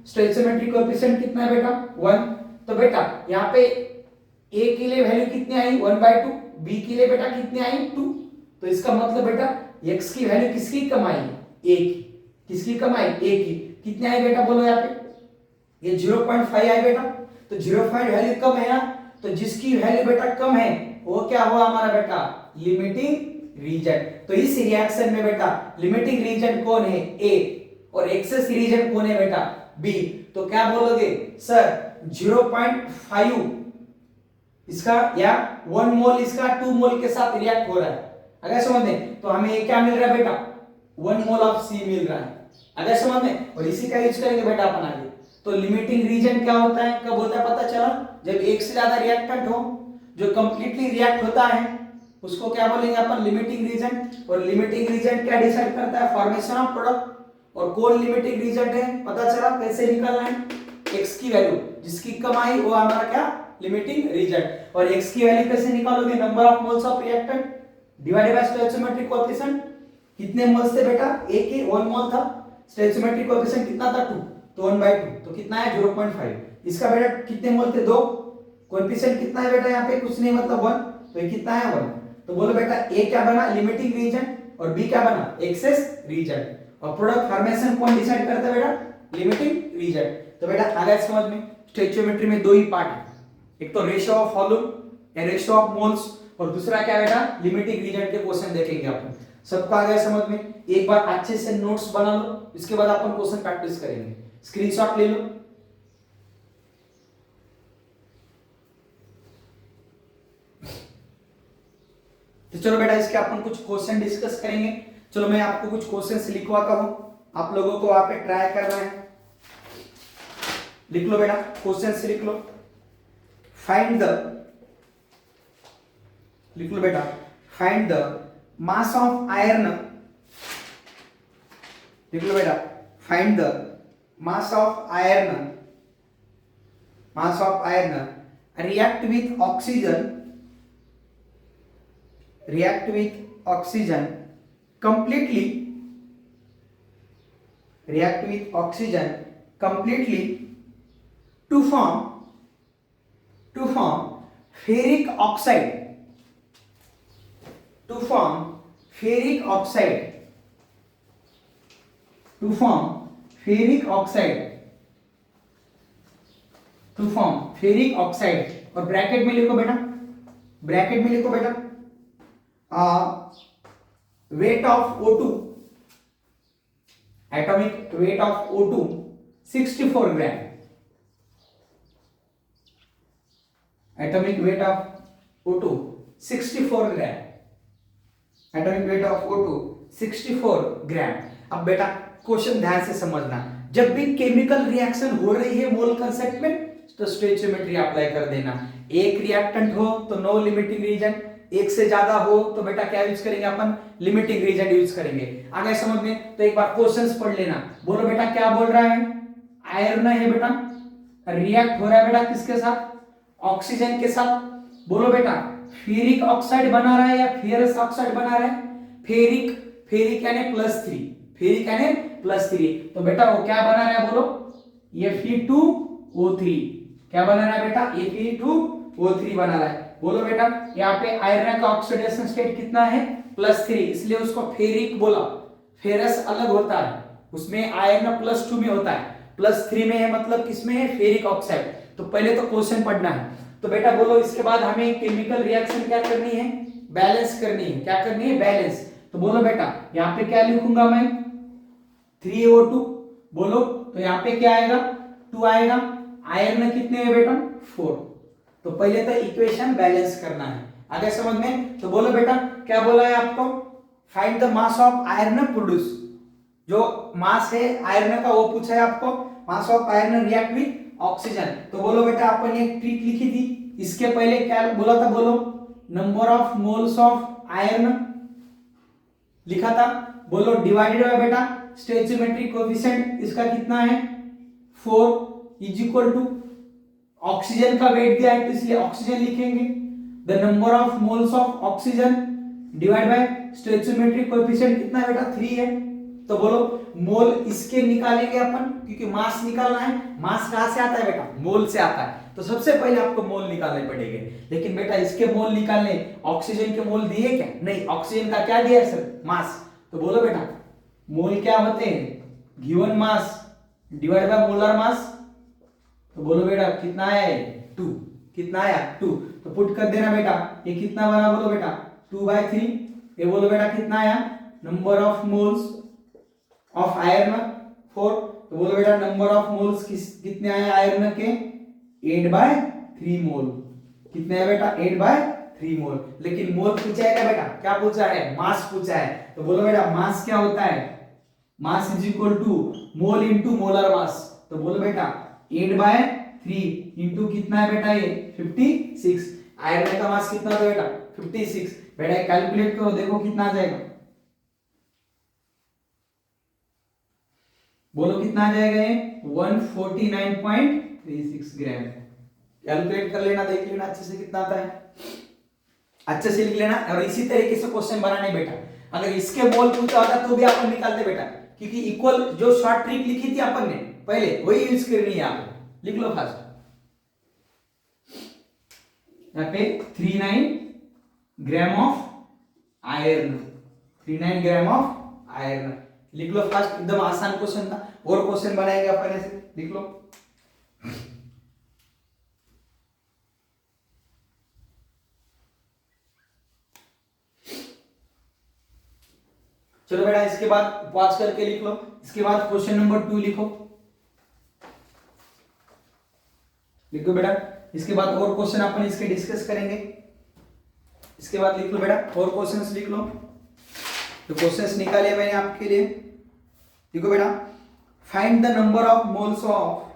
स्टोइचियोमेट्रिक कोएफिशिएंट कितना है बेटा 1। तो बेटा यहाँ पे ए के लिए वैल्यू कितनी आई 1/2, बी के लिए बेटा कितनी आई 2। तो इसका मतलब बेटा x की वैल्यू किसकी कम आई, a की। किसकी कम आई, a की। कितनी आई बेटा बोलो यहाँ पे, ये 0.5 आई बेटा। तो 0.5 वैल्यू कम है ना, तो जिसकी वैल्यू बेटा कम है वो क्या हुआ हमारा बेटा, लिमिटिंग रीजन। तो इस रिएक्शन में बेटा लिमिटिंग रीजन कौन है, A, और एक्सेस रीजन कौन है बेटा, B। तो क्या बोलोगे सर 0.5 इसका या 1 मोल इसका 2 मोल के साथ रिएक्ट हो रहा है, अगर समझ में, तो हमें ये क्या मिल रहा है बेटा 1 मोल ऑफ C मिल रहा है, अगर समझ में। और इसी का यूज करेंगे बेटा अपन आगे। तो लिमिटिंग रीजन क्या होता है, कब होता है पता चला, जब एक से ज्यादा रिएक्टेंट हो जो कंप्लीटली रिएक्ट होता है उसको क्या बोलेंगे अपन, लिमिटिंग रीजन। और लिमिटिंग रीजन क्या डिसाइड करता है, फॉर्मेशन ऑफ प्रोडक्ट। और कौन लिमिटिंग रीजन है पता चला, कैसे निकालना है, x की वैल्यू जिसकी कम आई वो हमारा क्या, लिमिटिंग रीजन। और x की वैल्यू कैसे निकालोगे, number of moles of reactant divided by stoichiometric coefficient. कितने मोल्स थे बेटा, a के 1 मोल था, स्टोइचियोमेट्रिक कोएफिशिएंट कितना था 2, तो 1/2, तो कितना है 0.5। इसका बेटा कितने मोल थे 2, कोएफिशिएंट कितना है बेटा यहाँ पे कुछ नहीं मतलब 1, तो ये कितना है 1। तो बोलो बेटा a क्या बना, लिमिटिंग रीजन, और b क्या बना, एक्सेस रीजन। और प्रोडक्ट फॉर्मेशन कौन डिसाइड करता है बेटा, लिमिटिंग रीजन। तो बेटा आ गया समझ में, स्टोइचियोमेट्री में दो ही पार्ट है, एक तो रेशियो ऑफ वॉल्यूम या रेशियो ऑफ मोल्स, और दूसरा क्या बेटा लिमिटिंग रीजन के क्वेश्चन देखेंगे अपन। सबको आ गया समझ में, एक बार अच्छे से नोट्स बना लो, इसके बाद अपन क्वेश्चन प्रैक्टिस करेंगे। स्क्रीनशॉट ले लो। तो चलो बेटा इसके अपन कुछ क्वेश्चन डिस्कस करेंगे। चलो मैं आपको कुछ क्वेश्चंस लिखवाता हूं, आप लोगों को वहां पे ट्राई करना है। लिख लो बेटा, क्वेश्चंस लिख लो। फाइंड द, लिख लो बेटा, find the mass of iron, लिख लो बेटा, find the mass of iron, mass of iron react with oxygen, react with oxygen completely, react with oxygen completely to form ferric oxide, to form ferric oxide, to form ferric oxide, to form ferric oxide. और bracket में लिखो बेटा, bracket में लिखो बेटा weight of O2, atomic weight of O2 64 gram, atomic weight of O2 64 gram, atomic weight of O2 64 gram. अब बेटा question ध्यान से समझना, जब भी केमिकल रिएक्शन हो रही है मोल कांसेप्ट में तो स्टोइचियोमेट्री अप्लाई कर देना। एक रिएक्टेंट हो तो नो लिमिटिंग रीजन, एक से ज्यादा हो तो बेटा क्या यूज करेंगे अपन, लिमिटिंग रीजन यूज करेंगे। आगे समझ में, तो एक बार क्वेश्चंस पढ़ लेना। बोलो बेटा क्या बोल रहा है, आयरन है बेटा, रिएक्ट हो रहा है बेटा किसके साथ, ऑक्सीजन के साथ। बोलो बेटा फेरिक ऑक्साइड बना रहा है या फेरस ऑक्साइड बना रहा है, फेरिक, फेरिक यानी +3, फेरिक यानी +3। तो बेटा वो क्या बना रहा है बोलो, Fe2O3, क्या बना रहा है बेटा, Fe2O3 बना रहा है। बोलो बेटा यहाँ पे आयरन का ऑक्सीडेशन स्टेट कितना है +3, इसलिए उसको फेरिक बोला। फेरस अलग होता है, उसमें आयरन +2 में होता है, +3 में है, मतलब किसमें है, फेरिक ऑक्साइड। तो पहले तो क्वेश्चन पढ़ना है। तो बेटा बोलो इसके बाद हमें केमिकल रिएक्शन क्या करनी है, बैलेंस करनी है। क्या करनी है, बैलेंस। तो बोलो बेटा यहाँ पे क्या लिखूंगा मैं, 3O2। बोलो तो यहाँ पे क्या आएगा, 2 आएगा। आयरन कितने है बेटा, 4। तो पहले तो इक्वेशन बैलेंस करना है, आगे समझ में। तो बोलो बेटा क्या बोला है आपको, find the mass of iron produce. जो मास है आयरन का वो पूछा है आपको, mass of iron react with oxygen. तो बोलो बेटा अपन ने एक ट्रिक लिखी थी, इसके पहले क्या बोला था, बोलो number of moles of iron लिखा था। बोलो डिवाइडेड बाय बेटा स्टोइचियोमेट्रिक कोएफिशिएंट इसका कितना है, 4 इज इक्वल टू ऑक्सीजन का वेट दिया है तो इसलिए ऑक्सीजन लिखेंगे, the number of moles of oxygen divide by stoichiometric coefficient कितना है बेटा, 3 है। तो बोलो मोल इसके निकालेंगे अपन, क्योंकि मास निकालना है। मास कहां से आता है बेटा, मोल से आता है। तो सबसे पहले आपको मोल निकालने पड़ेंगे। लेकिन बेटा इसके मोल निकालने, ऑक्सीजन के मोल दिए क्या, नहीं, ऑक्सीजन का क्या दिया है सर, मास। तो बोलो बेटा मोल क्या होते हैं, given mass divide by molar mass. तो बोलो बेटा कितना आया है, 2। कितना आया, 2। तो पुट कर देना बेटा, ये कितना बना, बोलो बेटा 2/3। ये बोलो बेटा कितना आया, number of moles of iron 4। तो बोलो बेटा नंबर ऑफ मोल्स कितने आए आयरन के, 8/3 मोल। कितने है बेटा, 8/3 मोल। लेकिन मोल पूछा है क्या बेटा, क्या पूछा है, मास पूछा है। तो बोलो बेटा मास क्या होता है, mass is equal to mole into molar mass. तो बोलो बेटा 8/3 इंटू कितना है बेटा, ये 56। आयरन का मास कितना था बेटा, 56। बेटा कैलकुलेट करो, देखो कितना आ जाएगा, बोलो कितना आ जाएगा ये, 149.36 ग्राम। कैलकुलेट कर लेना, देख लेना अच्छे से कितना आता है, अच्छे से लिख लेना। और इसी तरीके से क्वेश्चन बनाने बेटा, अगर इसके मोल पूछा होता तो भी अपन निकालते बेटा, क्योंकि इक्वल जो शॉर्ट ट्रिक लिखी थी अपन ने पहले वही यूज करनी है। आप लिख लो फास्ट, यहाँ पे 39 gram of iron, 39 gram of iron लिख लो फास्ट। एकदम आसान क्वेश्चन था, और क्वेश्चन बनाएंगे अपन ऐसे, लिख लो। चलो बेटा इसके बाद पॉज करके लिख लो। इसके बाद क्वेश्चन नंबर 2 लिखो, लिखो बेटा। इसके बाद और क्वेश्चन अपन इसके डिस्कस करेंगे। इसके बाद लिख लो बेटा और क्वेश्चंस लिख लो, तो क्वेश्चंस निकाले मैंने आपके लिए। देखो बेटा, find the number of moles of,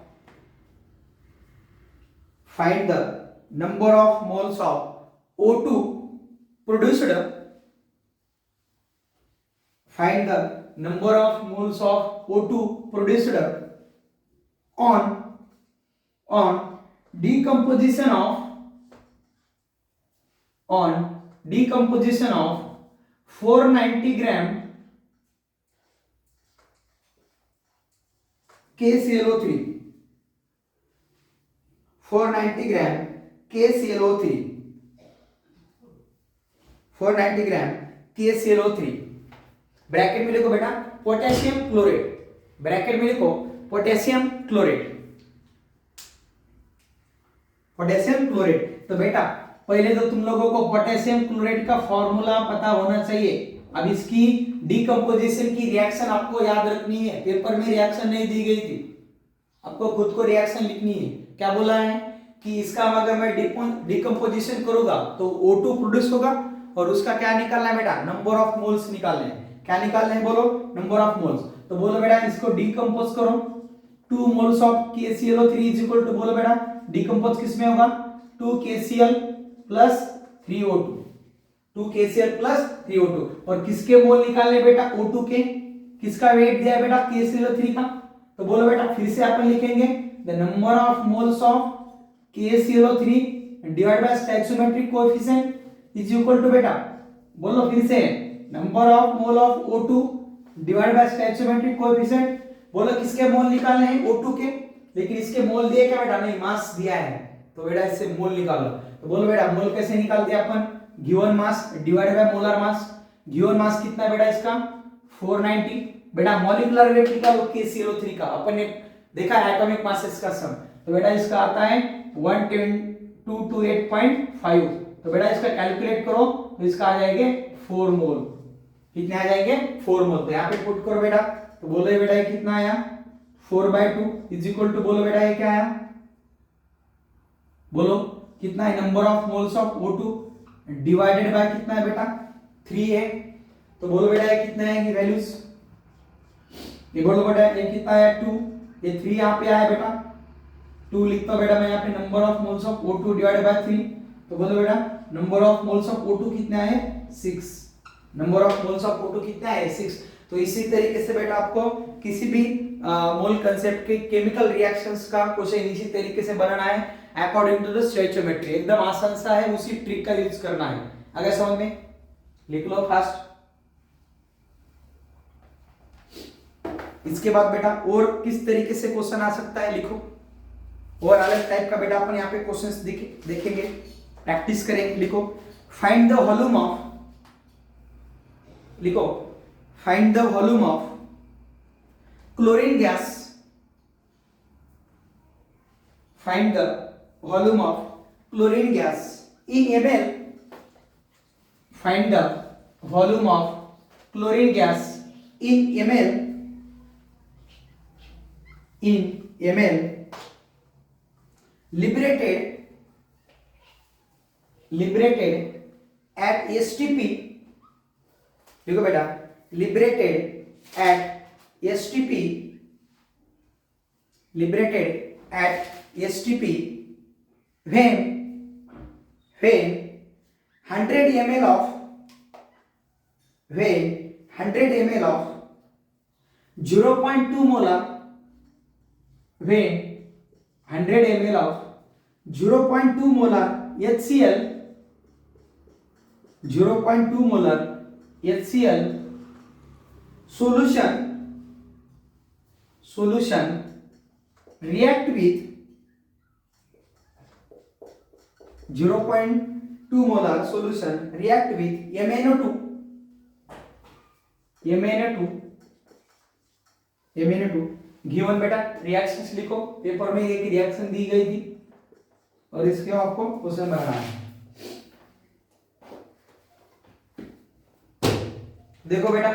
find the number of moles of O2 produced, find the number of moles of O2 produced on decomposition of 490 gram KClO3, 490 gram KClO3, 490 gram KClO3। Bracket में लिखो बेटा potassium chlorate, bracket में लिखो potassium chlorate, potassium chlorate. तो बेटा पहले तो तुम लोगों को पोटेशियम क्लोरेट का फॉर्मूला पता होना चाहिए। अब इसकी डीकंपोजिशन की रिएक्शन आपको याद रखनी है, पेपर में रिएक्शन नहीं दी गई थी, आपको खुद को रिएक्शन लिखनी है। क्या बोला है कि इसका अगर मैं डीकंपोजिशन करूंगा तो O2 प्रोड्यूस होगा, और उसका क्या निकालना है बेटा, नंबर ऑफ मोल्स निकालने हैं। क्या निकालना है, बोलो नंबर ऑफ मोल्स। तो बोलो बेटा इसको डीकंपोज करो, 2 moles of KClO3 is equal to, बोलो बेटा डीकंपोज किसमें होगा, 2 KCl plus 3O2, 2 KCl plus 3O2। और किसके मोल निकालने बेटा, O2 के। किसका वेट दिया है बेटा, KClO3 का। तो बोलो बेटा फिर से अपन लिखेंगे the number of moles of KClO3 divide by stoichiometric coefficient is equal to, बेटा बोलो फिर से, number of mole of O2 divide by stoichiometric coefficient. बोलो किसके मोल निकालने हैं, O2 के। लेकिन इसके मोल दिए क्या बेटा, नहीं, मास दिया है, तो बेटा इससे मोल निकालो। तो बोलो बेटा मोल कैसे निकालते हैं अपन, given mass divide by molar mass. Given mass कितना है बेटा इसका 490। बेटा मॉलिक्यूलर वेट निकालो KClO3 का, अपन ने देखा है एटॉमिक मासेस का सम, तो बेटा इसका आता है 10228.5। तो बेटा इसका कैलकुलेट करो तो इसका आ जाएंगे 4 मोल। कितने आ जाएंगे 4 मोल। तो यहाँ पे पुट करो बेटा, तो बोलो ये बेटा ये कितना आया 4/2 इज इक्वल टू, बोलो बेटा ये क्या आया, बोलो कितना है, number of moles of O2 divided by कितना है बेटा 3 है। तो बोलो बेटा ये कितना है वैल्यूज, ये बोलो बेटा ये कितना है 2, ये 3 यहाँ पे आया बेटा 2 लिखता हूं बेटा मैं यहाँ पे, number of moles of O2 divided by 3। तो बोलो बेटा number of moles of O2 कितना है 6, number of moles of O2 कितना है 6। तो इसी तरीके से बेटा आपको किसी भी मोल कंसेप्ट के केमिकल रिएक्शंस का क्वेश्चन इसी तरीके से बनाना है अकॉर्डिंग टू द स्टोइचियोमेट्री। एकदम आसान सा है, उसी ट्रिक का यूज करना है। अगर समझ में, लिख लो फास्ट। इसके बाद बेटा और किस तरीके से क्वेश्चन आ सकता है लिखो, और अलग टाइप का बेटा अपन यहाँ पे क्वेश्चंस देखेंगे, प्रैक्टिस करेंगे। लिखो फाइंड द वॉल्यूम ऑफ, लिखो find the volume of chlorine gas, find the volume of chlorine gas in ml, find the volume of chlorine gas in ml, in ml liberated at STP, देखो बेटा liberated at STP, liberated at STP when 100 ml of, when 100 ml of 0.2 molar, when 100 ml of 0.2 molar HCl, 0.2 molar HCl solution react with 0.2 molar solution react with MnO2, given बेटा reactions लिखो, paper में एक reaction दी गई थी और इसके आपको question बनाना है। देखो बेटा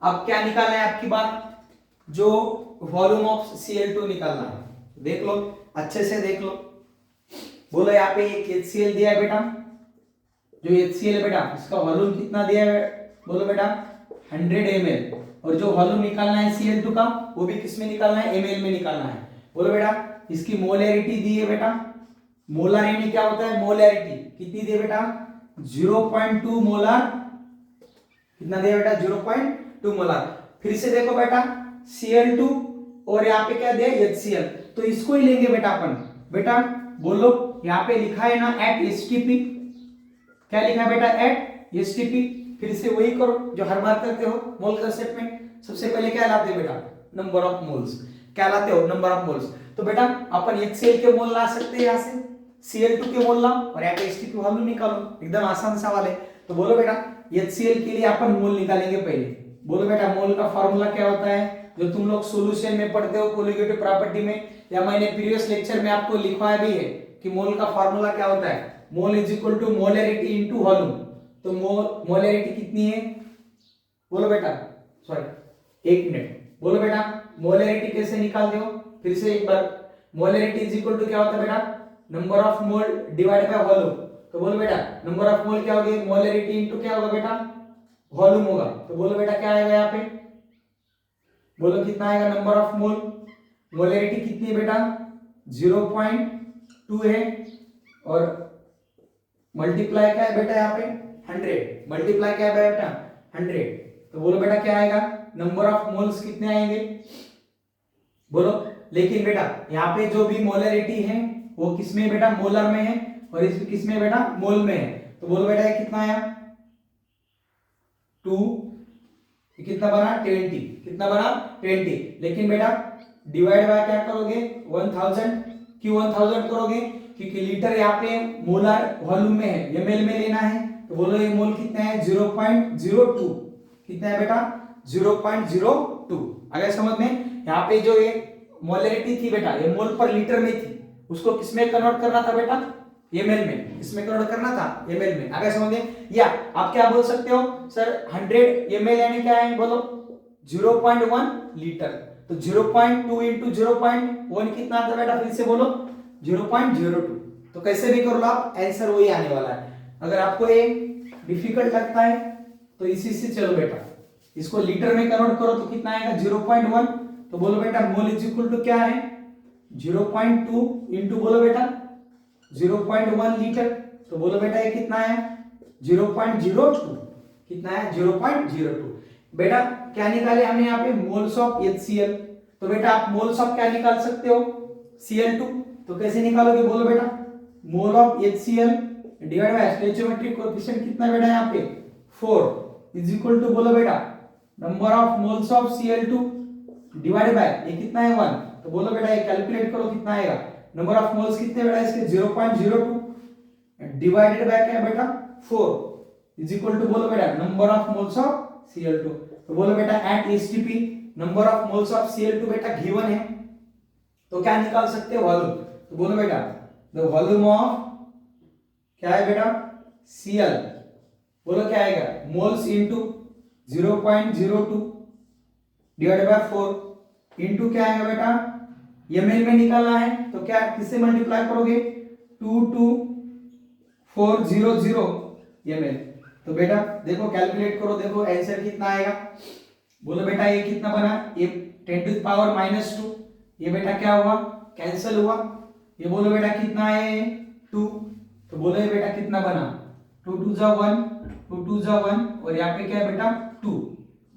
अब क्या निकालना है आपकी बात, जो वॉल्यूम ऑफ Cl2 निकालना है। देख लो अच्छे से देख लो, बोलो यहाँ पे एक HCl दिया है बेटा, जो HCl है बेटा इसका वॉल्यूम कितना दिया है, बोलो बेटा 100 ml, और जो वॉल्यूम निकालना है Cl2 का वो भी किस में निकालना है, ml में निकालना है। बोलो बेटा इसकी मोलैरिटी दी है बेटा, मोलर यानी क्या होता है मोलैरिटी, कितनी दी है बेटा 0.2 मोलर, कितना दिया बेटा 0.2 मोलर। फिर से देखो बेटा Cl2 और यहाँ पे क्या दिया HCl, तो इसको ही लेंगे बेटा अपन। बेटा बोलो यहाँ पे लिखा है ना एट STP, क्या लिखा है बेटा एट STP। फिर से वही करो जो हर बार करते हो मोल कंसेप्ट में, सबसे पहले क्या लाते हो बेटा नंबर ऑफ मोल्स, क्या लाते हो नंबर ऑफ मोल्स। तो बेटा अपन HCl के मोल ला सकते हैं यहाँ से, Cl2 के मोल लाओ और एट STP वॉल्यूम निकालो, एकदम आसान सवाल है। तो बोलो बेटा HCl के लिए अपन मोल निकालेंगे पहले। बोलो बेटा मोल का फॉर्मूला क्या होता है, जो तुम लोग सॉल्यूशन में पढ़ते हो कोलिगेटिव प्रॉपर्टी में, या मैंने प्रीवियस लेक्चर में आपको लिखवाया भी है कि मोल का फॉर्मूला क्या होता है, mole is equal to molarity into volume. तो मोलैरिटी कितनी है, बोलो बेटा सॉरी एक मिनट, बोलो बेटा मोलैरिटी कैसे निकालते हो, फिर से एक बार, मोलैरिटी इज इक्वल टू क्या होता है बेटा number of mole divide by volume. तो बोलो बेटा नंबर ऑफ मोल क्या होगी, मोलैरिटी इनटू क्या होगा बेटा वॉल्यूम होगा। तो बोलो बेटा क्या आएगा यहाँ पे, बोलो कितना आएगा नंबर ऑफ मोल, मोलैरिटी कितनी है बेटा 0.2 है, और मल्टीप्लाई क्या है बेटा यहाँ पे 100, मल्टीप्लाई क्या है बेटा 100। तो बोलो बेटा क्या आएगा नंबर ऑफ मोल्स कितने आएंगे, बोलो। लेकिन बेटा यहाँ पे जो भी मोलैरिटी है वो किसमें बेटा मोलर में है, और इसमें किसमें बेटा मोल में है। तो बोलो बेटा ये कितना आया 2, कितना बना 20, कितना बना 20। लेकिन बेटा डिवाइड बाय क्या करोगे 1000, क्यों 1000 करोगे, क्योंकि लीटर यहाँ पे मोलर वॉल्यूम में है, ml में लेना है, तो बोलो ये मोल कितना है 0.02, कितना है बेटा 0.02। अगर समझ में यहाँ पे जो ये मोलरिटी थी बेटा ये मोल पर लीटर में थी, उसको किसमें कन्वर्ट करना था बेटा ml में, किसमें कन्वर्ट करना था ml में। अगर समझ में, या आप क्या बोल सकते हो सर 100 ml यानी क्या है बोलो 0.1 लीटर, तो 0.2 इंटू 0.1 कितना आता है बेटा फिर से बोलो 0.02। तो कैसे भी कर लो आप आंसर वही आने वाला है। अगर आपको ये डिफिकल्ट लगता है तो इसी से चलो बेटा, इसको लीटर में कन्वर्ट करो तो कितना आएगा 0.1। तो बोलो बेटा मोल इज इक्वल टू क्या है 0.2 इंटू बोलो बेटा 0.1 लीटर, तो बोलो बेटा ये कितना है 0.02, कितना है 0.02। बेटा क्या निकाले हमने यहाँ पे मोल्स ऑफ HCl, तो बेटा आप मोल्स ऑफ क्या निकाल सकते हो Cl2, तो कैसे निकालोगे बोलो बेटा mole of HCl divide by stoichiometric coefficient कितना बेटा यहाँ पे 4 इज इक्वल टू बोलो बेटा number of moles of Cl2 divide by ये कितना है 1, तो बोलो बेटा ये कैलकुलेट करो कितना आएगा नंबर ऑफ मोल्स कितने बेटा इसके 0.02 डिवाइडेड बाय क्या बेटा 4 इज इक्वल टू बोलो बेटा number of moles of Cl2। तो बोलो बेटा at STP number of moles of Cl2 बेटा गिवन है, तो क्या निकाल सकते हो वॉल्यूम, तो बोलो बेटा द वॉल्यूम ऑफ क्या है बेटा Cl, बोलो क्या आएगा moles into 0.02 divided by 4 into क्या आएगा बेटा ml में निकालना है तो क्या किससे मल्टीप्लाई करोगे 22400 ml। तो बेटा देखो कैलकुलेट करो, देखो आंसर कितना आएगा, बोलो बेटा ये कितना बना ये 10 टू द पावर -2, ये बेटा क्या हुआ कैंसिल हुआ, ये बोलो बेटा कितना है 2, तो बोलो ये बेटा कितना बना 2 2 जा 1 2 2 जा 1 और यहाँ पे क्या है बेटा 2,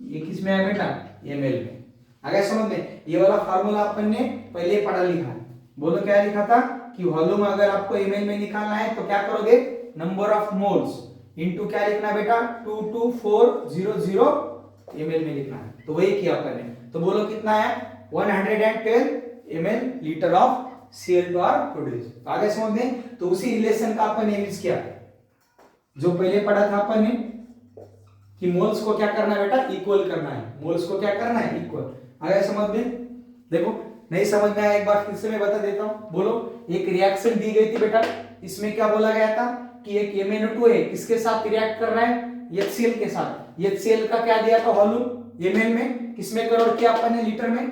ये किस में है बेटा ml में। अगर समझ में ये वाला फार्मूला अपन ने पहले पढ़ा लिखा है, बोलो क्या लिखा था कि वॉल्यूम अगर आपको ml में निकालना है तो क्या करोगे नंबर ऑफ मोल्स इनटू क्या लिखना बेटा 22400 ml में लिखना है, तो वही किया अपन ने। तो बोलो कितना है 112 ml litre of Cl2 are produce. तो आगे समझ में, तो उसी रिलेशन का अपन ने यूज किया जो पहले पढ़ा था अपन ने कि मोल्स को क्या करना है बेटा इक्वल करना है, मोल्स को क्या करना है इक्वल। आगे समझ में, देखो नहीं समझ में आया एक बार फिर से मैं बता देता हूं। बोलो एक रिएक्शन दी गई थी बेटा, इसमें क्या बोला गया था कि एक MnO2 है किसके साथ रिएक्ट कर रहा है HCl के साथ, HCl का क्या दिया था वॉल्यूम ml में, किसमें कन्वर्ट किया अपन ने लीटर में,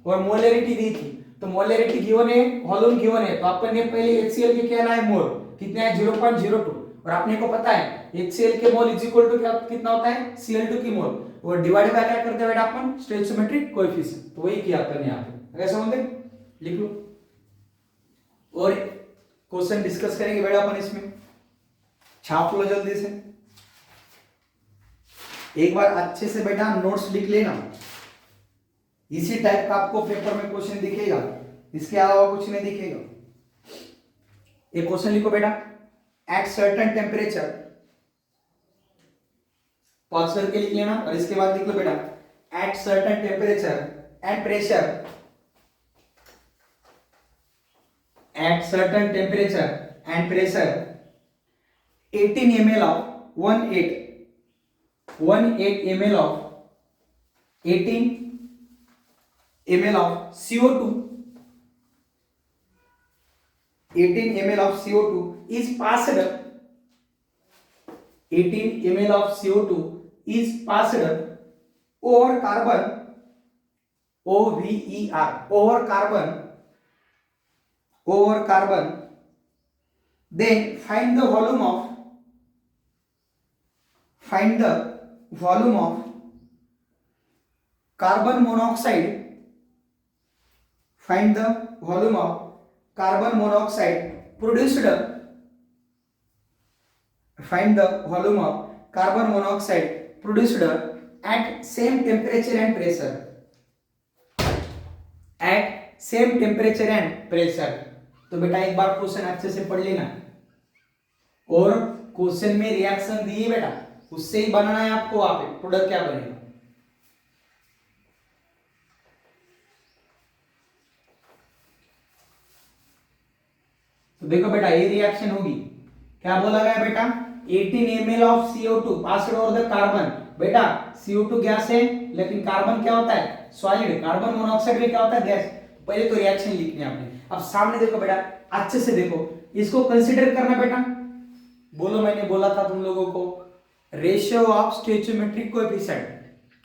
और मोलरिटी दी थी, तो मोलरिटी गिवन है वॉल्यूम गिवन है, तो अपन ने पहले HCl के क्या लाए मोल कितने है 0.02, और आपने को पता है HCl के मोल इज इक्वल टू क्या कितना होता है Cl2 की मोल, और डिवाइड बाय क्या करते हैं बेटा अपन स्टोइचोमेट्रिक कोएफिशिएंट, तो वही किया अपन यहाँ पे। अगर समझ में लिख लो और क्वेश्चन डिस्कस करेंगे बेटा अपन इसमें, छाप लो जल्दी से, एक बार अच्छे से बेटा नोट्स लिख लेना, इसी टाइप का आपको पेपर में क्वेश्चन दिखेगा, इसके अलावा कुछ नहीं दिखेगा। एक क्वेश्चन लिखो बेटा एट सर्टेन टेम्परेचर, पॉज करके लिख लेना, और इसके बाद लिख लो बेटा eight certain temperature and pressure, at certain temperature and pressure 18 ml of 18 ml of 18 ml of CO2 18 ml of CO2 is passed 18 ml of CO2 is passed over carbon OVER over carbon, then find the volume of carbon monoxide, find the volume of carbon monoxide produced, find the volume of carbon monoxide produced at same temperature and pressure, at same temperature and pressure। तो बेटा एक बार question अच्छे से पढ़ लेना, और question में reaction दी है बेटा उससे ही बनाना है आपको, वहां पे प्रोडक्ट क्या बनेगा। तो देखो बेटा ये रिएक्शन होगी, क्या बोला गया बेटा 18 ml of CO2 passed over the carbon. बेटा CO2 गैस है, लेकिन कार्बन क्या होता है, सॉलिड। कार्बन मोनोऑक्साइड भी क्या होता है, गैस। पहले तो रिएक्शन लिखनी है आपने। अब सामने देखो बेटा, अच्छे से देखो, इसको कंसीडर करना बेटा। बोलो, मैंने बोला था तुम लोगों को रेशियो ऑफ स्टोइचियोमेट्रिक कोएफिशिएंट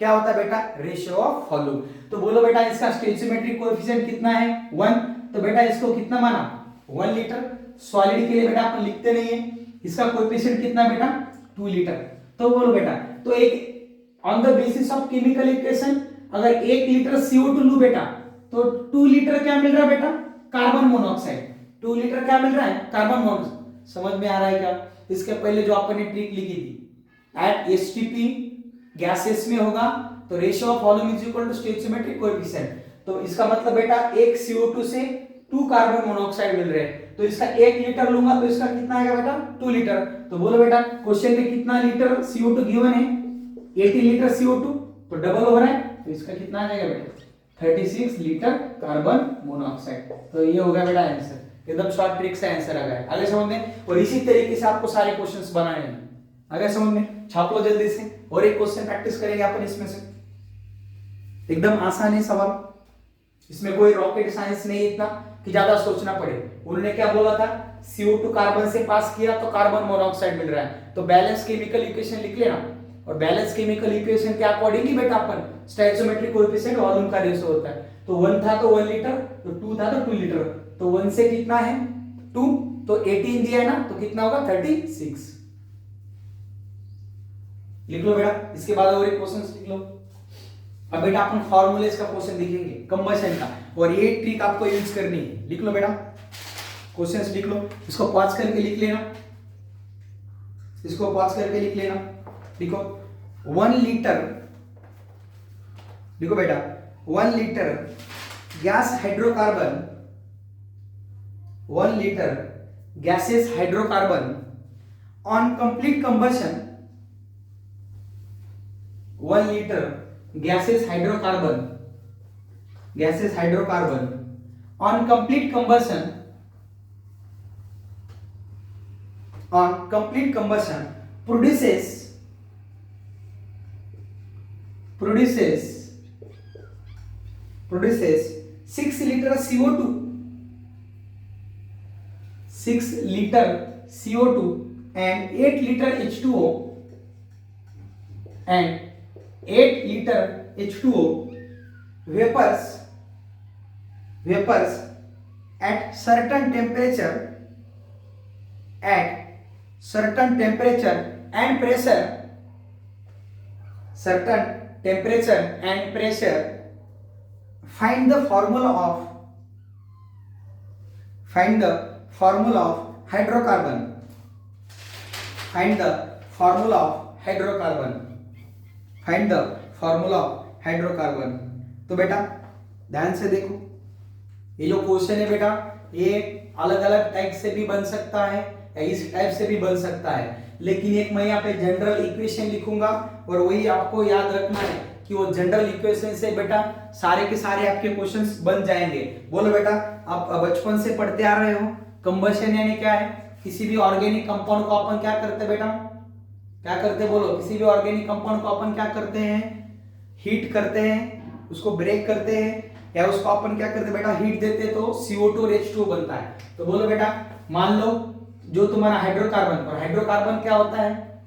क्या होता है बेटा, रेशियो ऑफ वॉल्यूम। तो बोलो बेटा इसका स्टोइचियोमेट्रिक कोएफिशिएंट कितना है, 1। तो बेटा इसको कितना माना, 1 लीटर। सॉलिड के लिए बेटा अपन लिखते नहीं है, इसका कोएफिशिएंट कितना बेटा, 2 लीटर। तो बोलो बेटा, तो एक on the basis of chemical equation अगर 1 लीटर CO2 लूं बेटा, तो 2 लीटर क्या मिल रहा है बेटा, कार्बन मोनोऑक्साइड। 2 लीटर क्या मिल रहा है, कार्बन मोनोऑक्साइड। समझ में आ रहा है क्या? इसके पहले जो अपन ने ट्रिक लिखी थी, एट एसटीपी गैसेस में होगा तो ratio of volume is equal to stoichiometric coefficient. तो इसका मतलब बेटा एक CO2 से 2 कार्बन मोनोऑक्साइड मिल रहे हैं, तो इसका 1 लीटर लूंगा तो इसका कितना आएगा बेटा, 2 लीटर। तो बोलो बेटा क्वेश्चन में कितना लीटर CO2 गिवन है, 80 लीटर CO2, तो डबल हो रहा है, तो इसका कितना आ जाएगा बेटा, 36 लीटर कार्बन मोनोऑक्साइड। तो ये हो गया बेटा आंसर, एकदम शॉर्ट ट्रिक से आंसर आ गया। आगे समझ में, और इसी तरीके से आपको सारे क्वेश्चंस बनाने हैं। आगे समझ में, छाप लो जल्दी से, और एक क्वेश्चन प्रैक्टिस करेंगे अपन इसमें से। एकदम आसान है सवाल, इसमें कोई रॉकेट साइंस नहीं इतना कि ज्यादा सोचना पड़े। उन्होंने क्या बोला था, CO2 कार्बन से पास किया तो कार्बन मोनोऑक्साइड मिल रहा है, तो बैलेंस केमिकल इक्वेशन लिख लेना। और बैलेंस केमिकल इक्वेशन के अकॉर्डिंग ही बेटा अपन स्टोइचियोमेट्रिक कोएफिशिएंट वॉल्यूम का रेशियो होता है। तो 1 था तो 1 लीटर, तो 2 था तो 2 लीटर, तो 1 से कितना है 2, तो 18 दिया है ना, तो कितना होगा 36। लिख लो बेटा, इसके बाद और एक क्वेश्चन लिख लो। अब बेटा अपन फॉर्मूलेस का क्वेश्चन लिखेंगे कंबशन का, और ये ट्रिक आपको यूज करनी है। लिख लो बेटा, क्वेश्चंस लिख लो, इसको पॉज करके लिख लेना, इसको पॉज करके लिख लेना। लिखो 1 लीटर, लिखो बेटा 1 litre gas hydrocarbon, 1 litre gases hydrocarbon on complete combustion, 1 litre gases hydrocarbon, gases hydrocarbon on complete combustion, on complete combustion produces 6 liter CO2, 6 liter CO2 and 8 liter H2O, and 8 liter H2O vapors at certain temperature and pressure, find the formula of hydrocarbon, find the formula of hydrocarbon. तो बेटा ध्यान से देखो, ये जो question है बेटा, ये अलग अलग टाइप से भी बन सकता है या इस टाइप से भी बन सकता है, लेकिन एक मैं यहाँ पे जनरल इक्वेशन लिखूंगा, और वही आपको याद रखना है कि वो जनरल इक्वेशन से बेटा सारे के सारे आपके क्वेश्चंस बन जाएंगे। बोलो बेटा, आप बचपन से पढ़ते आ रहे हो, कंबशन यानी क्या है, किसी भी ऑर्गेनिक कंपाउंड को अपन क्या करते बेटा, क्या करते बोलो, किसी भी ऑर्गेनिक कंपाउंड को अपन क्या करते हैं, हीट करते हैं, उसको ब्रेक करते हैं, या उसको अपन क्या करते बेटा, हीट देते तो CO2 और H2O बनता है। तो बोलो बेटा, मान लो जो तुम्हारा हाइड्रोकार्बन, और हाइड्रोकार्बन क्या होता है,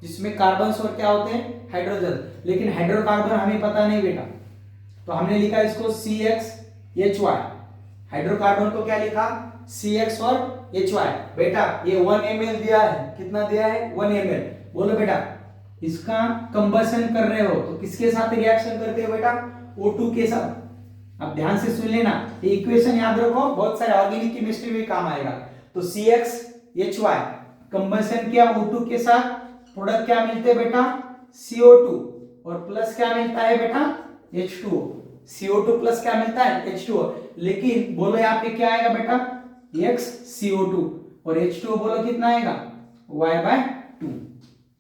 जिसमें कार्बन और क्या होते हैं, हाइड्रोजन, लेकिन हाइड्रोकार्बन हमें पता नहीं बेटा, तो हमने लिखा इसको CXHY। हाइड्रोकार्बन को क्या लिखा, CX और HY। बेटा ये 1 ml दिया है, कितना दिया है, 1 ml। बोलो बेटा इसका कंबशन कर रहे हो तो किसके साथ रिएक्शन करते हो बेटा, O2 के साथ। अब ध्यान से सुन लेना, ये इक्वेशन याद रखो, बहुत सारे ऑर्गेनिक केमिस्ट्री में काम आएगा। तो CXHY कंबशन किया O2 के साथ, प्रोडक्ट क्या मिलते हैं बेटा, CO2, और प्लस क्या मिलता है बेटा, H2O। CO2 प्लस क्या मिलता है, H2O। लेकिन बोलो यहाँ पे क्या आएगा बेटा, XCO2, और H2O बोलो कितना आएगा, Y/2।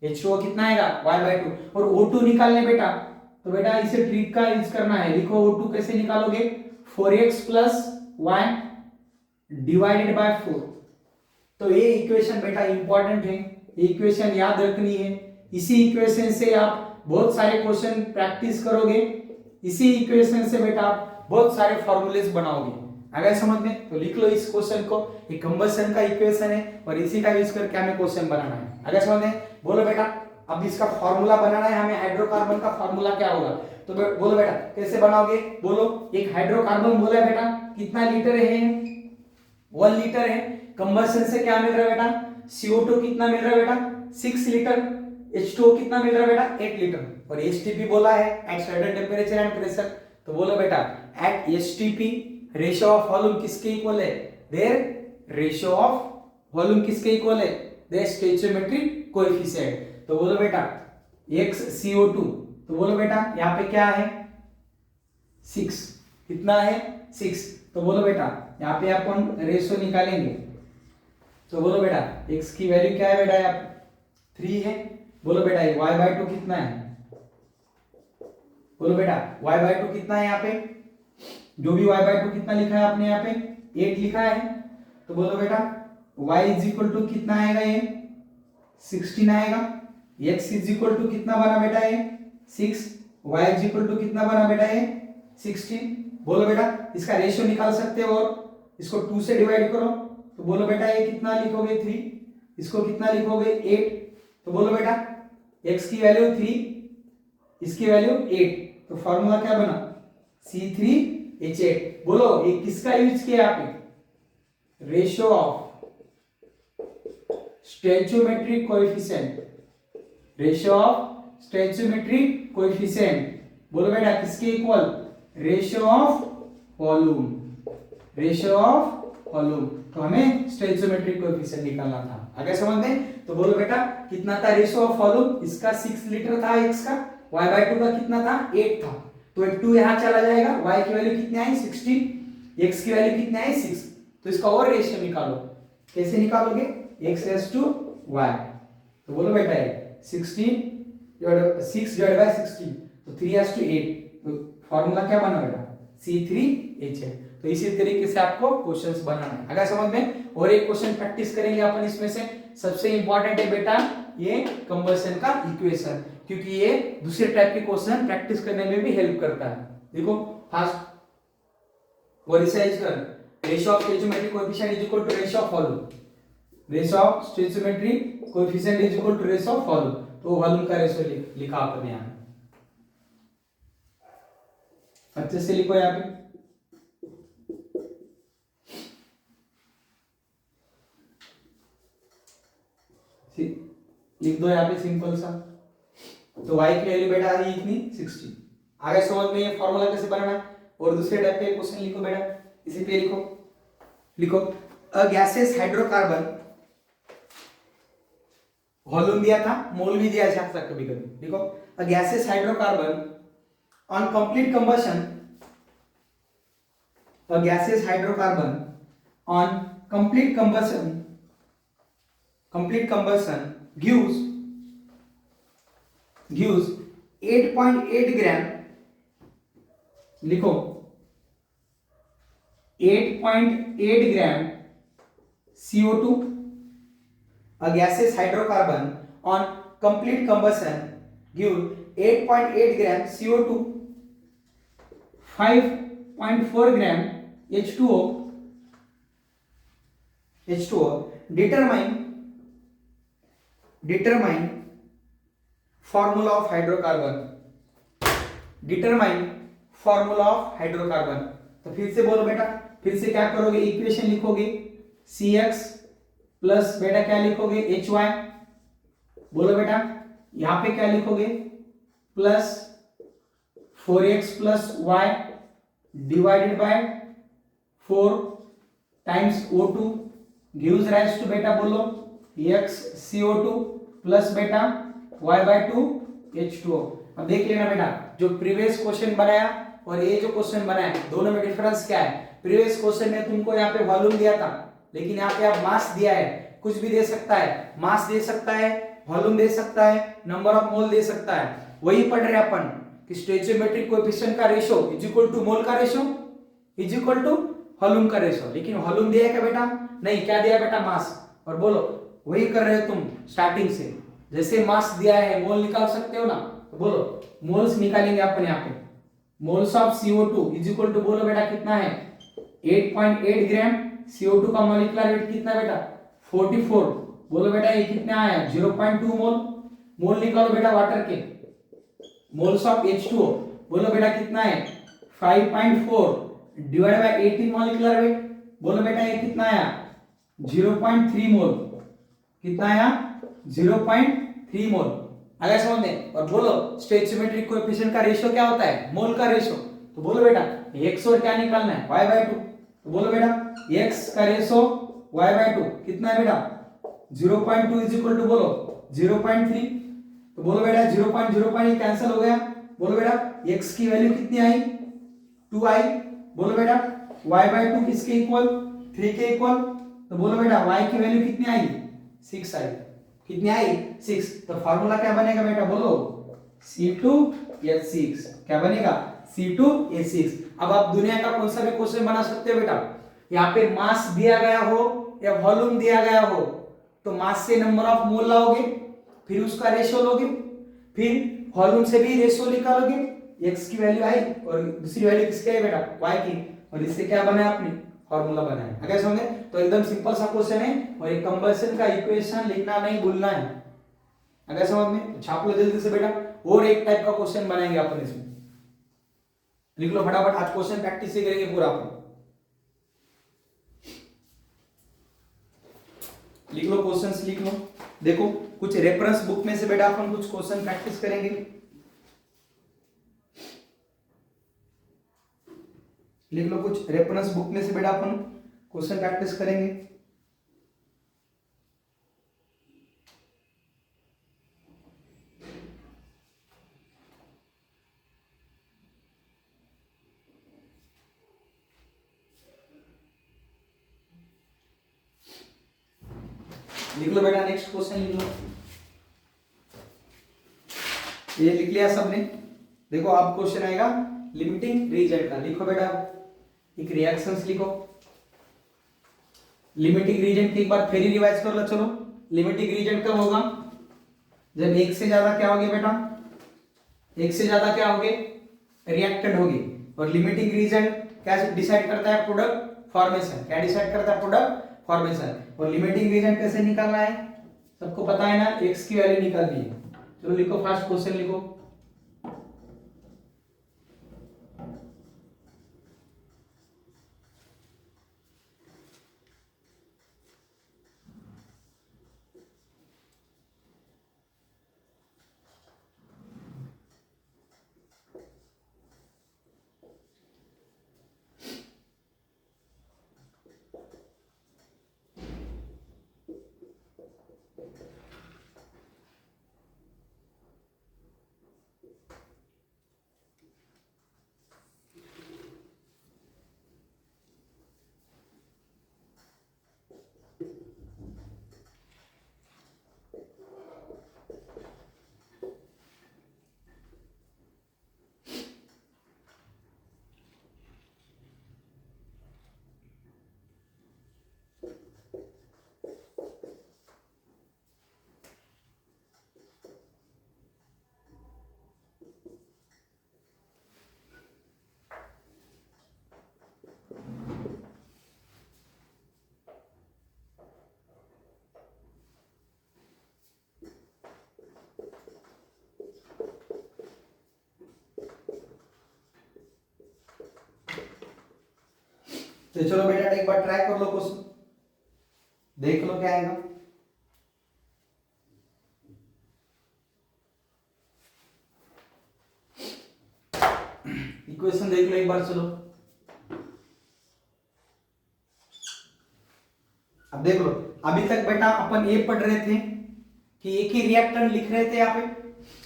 H2O कितना आएगा, Y/2, और O2 निकालने बेटा, तो बेटा इसे ट्रिक का यूज करना है। लिखो O2 कैसे निकालोगे, 4x + y / 4। तो ये इक्वेशन बेटा इंपॉर्टेंट है, इक्वेशन याद रखनी है। इसी इक्वेशन से आप बहुत सारे क्वेश्चन प्रैक्टिस करोगे, इसी इक्वेशन से बेटा आप बहुत सारे फॉर्मूलेस बनाओगे। अगर समझ में तो लिख लो इस क्वेश्चन को, ये कंबशन का इक्वेशन है और इसी का यूज करके हमें क्वेश्चन बनाना है। अगर समझ में बोलो बेटा, अब इसका फॉर्मूला बनाना है हमें, हाइड्रोकार्बन का फॉर्मूला क्या होगा, तो बोलो बेटा कैसे बनाओगे, बोलो। एक हाइड्रोकार्बन बोला है बेटा, कितना लीटर है, 1 लीटर है। कंबशन से क्या मिल रहा है बेटा, CO2 कितना मिल रहा है बेटा, 6 लीटर। H2O कितना मिल रहा है बेटा, 8 लीटर। और STP बोला है at certain temperature and pressure, तो बोलो बेटा at STP ratio of volume किसके इक्वल है, देयर रेशियो ऑफ वॉल्यूम किसके इक्वल है, देयर स्टोइचियोमेट्रिक कोएफिशिएंट। तो बोलो बेटा x CO2, तो बोलो बेटा यहाँ पे क्या है 6, कितना है 6। तो बोलो बेटा यहाँ पे अपन रेशियो निकालेंगे, तो बोलो बेटा x की वैल्यू क्या है बेटा, यहाँ 3 है। बोलो बेटा y/2 कितना है, बोलो बेटा y/2 कितना है, यहाँ पे जो भी y/2 कितना लिखा है आपने यहाँ पे 8 लिखा है। तो बोलो बेटा y = कितना आएगा, ये 16 आएगा। x = कितना बना बेटा ये 6, y = कितना बना बेटा ये 16। बोलो बेटा इसका रेशियो निकाल सकते हो और इसको 2 से डिवाइड करो, तो बोलो बेटा ये कितना लिखोगे 3, इसको कितना लिखोगे 8। तो बोलो बेटा x की वैल्यू 3, इसकी वैल्यू 8, तो फॉर्मूला क्या बना C3H8। बोलो ये किसका यूज किया यहाँ पे, ratio of stoichiometric coefficient, ratio of stoichiometric coefficient. बोलो बेटा किसके equal, ratio of volume, ratio of volume. तो हमें स्टोइचियोमेट्रिक कोएफिशिएंट निकालना था। अगर समझ में तो बोलो बेटा कितना था रेशियो ऑफ वॉल्यूम, इसका 6 लीटर था x का, y/2 का कितना था 8 था, तो 2 यहां चला जाएगा, y की वैल्यू कितनी आई 16, x की वैल्यू कितनी आई 6। तो इसका और रेशियो निकालो, कैसे निकालोगे, x/y। तो बोलो बेटा 6/16, तो 3:8, तो फॉर्मूला क्या बना बेटा C3H8। तो इसी तरीके से आपको क्वेश्चंस बनाना है। अगर समझ में, और एक क्वेश्चन प्रैक्टिस करेंगे अपन इसमें से, सबसे इंपॉर्टेंट है बेटा ये कंबशन का इक्वेशन, क्योंकि ये दूसरे टाइप के क्वेश्चन प्रैक्टिस करने में भी हेल्प करता है। देखो फास्ट और रिसाइज कर, ratio of stoichiometric coefficient is equal to ratio of volume, ratio of stoichiometric coefficient is equal to ratio of volume. तो वॉल्यूम का रेशियो लिखा आपने यहां, अच्छे से लिखो यहाँ पे, लिख दो यहाँ पे सिंपल सा। तो y की वैल्यू बेटा आई इतनी 60। आगे समझ में ये फॉर्मूला कैसे बनाना है। और दूसरे टाइप के क्वेश्चन लिखो बेटा, इसी पे लिखो अ गैसेस हाइड्रोकार्बन, वॉल्यूम दिया था, मोल भी दिया जा सकता कभी कभी। लिखो a gaseous hydrocarbon on complete combustion, a gaseous hydrocarbon on complete combustion gives 8.8 gram, लिखो 8.8 gram CO2। a gaseous hydrocarbon on complete combustion gives 8.8 gram CO2, 5.4 gram H2O। determine formula of hydrocarbon, determine formula of hydrocarbon। तो फिर से बोलो बेटा, फिर से क्या करोगे, इक्वेशन लिखोगे CX प्लस बेटा क्या लिखोगे HY। बोलो बेटा यहां पे क्या लिखोगे, plus 4x plus y divided by 4 times O2 gives rise to बेटा बोलो x CO2 प्लस बेटा y/2 H2O। अब देख लेना बेटा, जो प्रीवियस क्वेश्चन बनाया और ये जो क्वेश्चन बनाया दोनों में डिफरेंस क्या है। प्रीवियस क्वेश्चन में तुमको यहाँ पे वॉल्यूम दिया था, लेकिन यहाँ पे आप मास दिया है, कुछ भी दे सकता है, मास दे सकता है, वॉल्यूम दे सकता है, नंबर ऑफ मोल दे सकता है। वही पढ़ रहे अपन कि स्टोइचियोमेट्रिक कोएफिशिएंट का ratio is equal to mole का ratio is equal to volume का रेशियो। लेकिन वॉल्यूम दिया क्या बेटा, नहीं, क्या दिया बेटा मास। और बोलो वही कर रहे हो तुम स्टार्टिंग से। जैसे मास दिया है मोल निकाल सकते हो ना, तो बोलो मोल्स निकालेंगे अपन यहाँ पे। Moles of CO2 is equal to, बोलो बेटा कितना है 8.8 ग्राम। CO2 का मॉलिक्यूलर वेट कितना बेटा 44। बोलो बेटा ये कितना आया 0.2 मोल। मोल निकालो बेटा वाटर के। मोल्स ऑफ H2O बोलो बेटा कितना है 5.4 डिवाइड बाय 18 मॉलिक्यूलर वेट। बोलो बेटा ये कितना आया 0.3 मोल। कितना आया 0.3 मोल। आगे समझ में। और बोलो स्टोइचियोमेट्रिक कोएफिशिएंट का रेशियो क्या होता है, मोल का रेशियो। तो बोलो बेटा x और क्या निकालना है y/2। तो बोलो बेटा x का रेशियो y/2 कितना है बेटा 0.2 इज इक्वल टू बोलो 0.3। तो बोलो बेटा 0.0 कैंसिल हो गया। बोलो बेटा x की वैल्यू कितनी आई 2 आई। बोलो बेटा y/2 किसके इक्वल 3 के इक्वल। तो बोलो बेटा y की वैल्यू कितनी आई 6 आई। कितनी आई 6। तो फार्मूला क्या बनेगा बेटा बोलो C2H6। क्या बनेगा C2H6। अब आप दुनिया का कौन सा भी क्वेश्चन बना सकते हो बेटा। यहाँ पे मास दिया गया हो या वॉल्यूम दिया गया हो, तो मास से नंबर ऑफ मोल लाओगे, फिर उसका रेशियो लोगे, फिर वॉल्यूम से भी रेशियो निकालोगे। x की वैल्यू आई और दूसरी वैल्यू किसकी है बेटा y की, और इससे क्या बनाया आपने फॉर्मूला बनाया। अगर समझे तो एकदम सिंपल सा क्वेश्चन है, और एक कंबशन का इक्वेशन लिखना नहीं भूलना है। अगर समझ में तो छाप लो जल्दी से बेटा। और एक टाइप का क्वेश्चन बनाएंगे अपन इसमें, लिख लो फटाफट। आज क्वेश्चन प्रैक्टिस ही करेंगे पूरा अपन। लिख लो क्वेश्चंस लिख लो। देखो कुछ रेफरेंस बुक में से बेटा अपन कुछ क्वेश्चन प्रैक्टिस करेंगे। लिख लो कुछ रेफरेंस बुक में से बेटा अपन क्वेश्चन प्रैक्टिस करेंगे। लिख लो बेटा नेक्स्ट क्वेश्चन लिख लो। ये लिख लिया सबने। देखो अब क्वेश्चन आएगा लिमिटिंग रीजन का। लिखो बेटा एक रिएक्शंस लिखो। लिमिटिंग रीजन की एक बार फिर रिवाइज कर लो। चलो लिमिटिंग रीजन कब होगा जब एक से ज्यादा क्या होगे बेटा, एक से ज्यादा क्या होगे रिएक्टेंट होगी। और लिमिटिंग रीजन क्या डिसाइड करता है प्रोडक्ट फॉर्मेशन। क्या डिसाइड करता है प्रोडक्ट फॉर्मेशन। और लिमिटिंग रीजन कैसे निकालना है सबको पता है ना, x की वैल्यू निकालनी है। चलो लिखो फर्स्ट क्वेश्चन लिखो। तो चलो बेटा एक बार ट्राई कर लो क्वेश्चन, देख लो क्या आएगा। इक्वेशन देख लो एक बार। चलो अब देख लो। अभी तक बेटा अपन ये पढ़ रहे थे कि एक ही रिएक्टेंट लिख रहे थे यहाँ पे।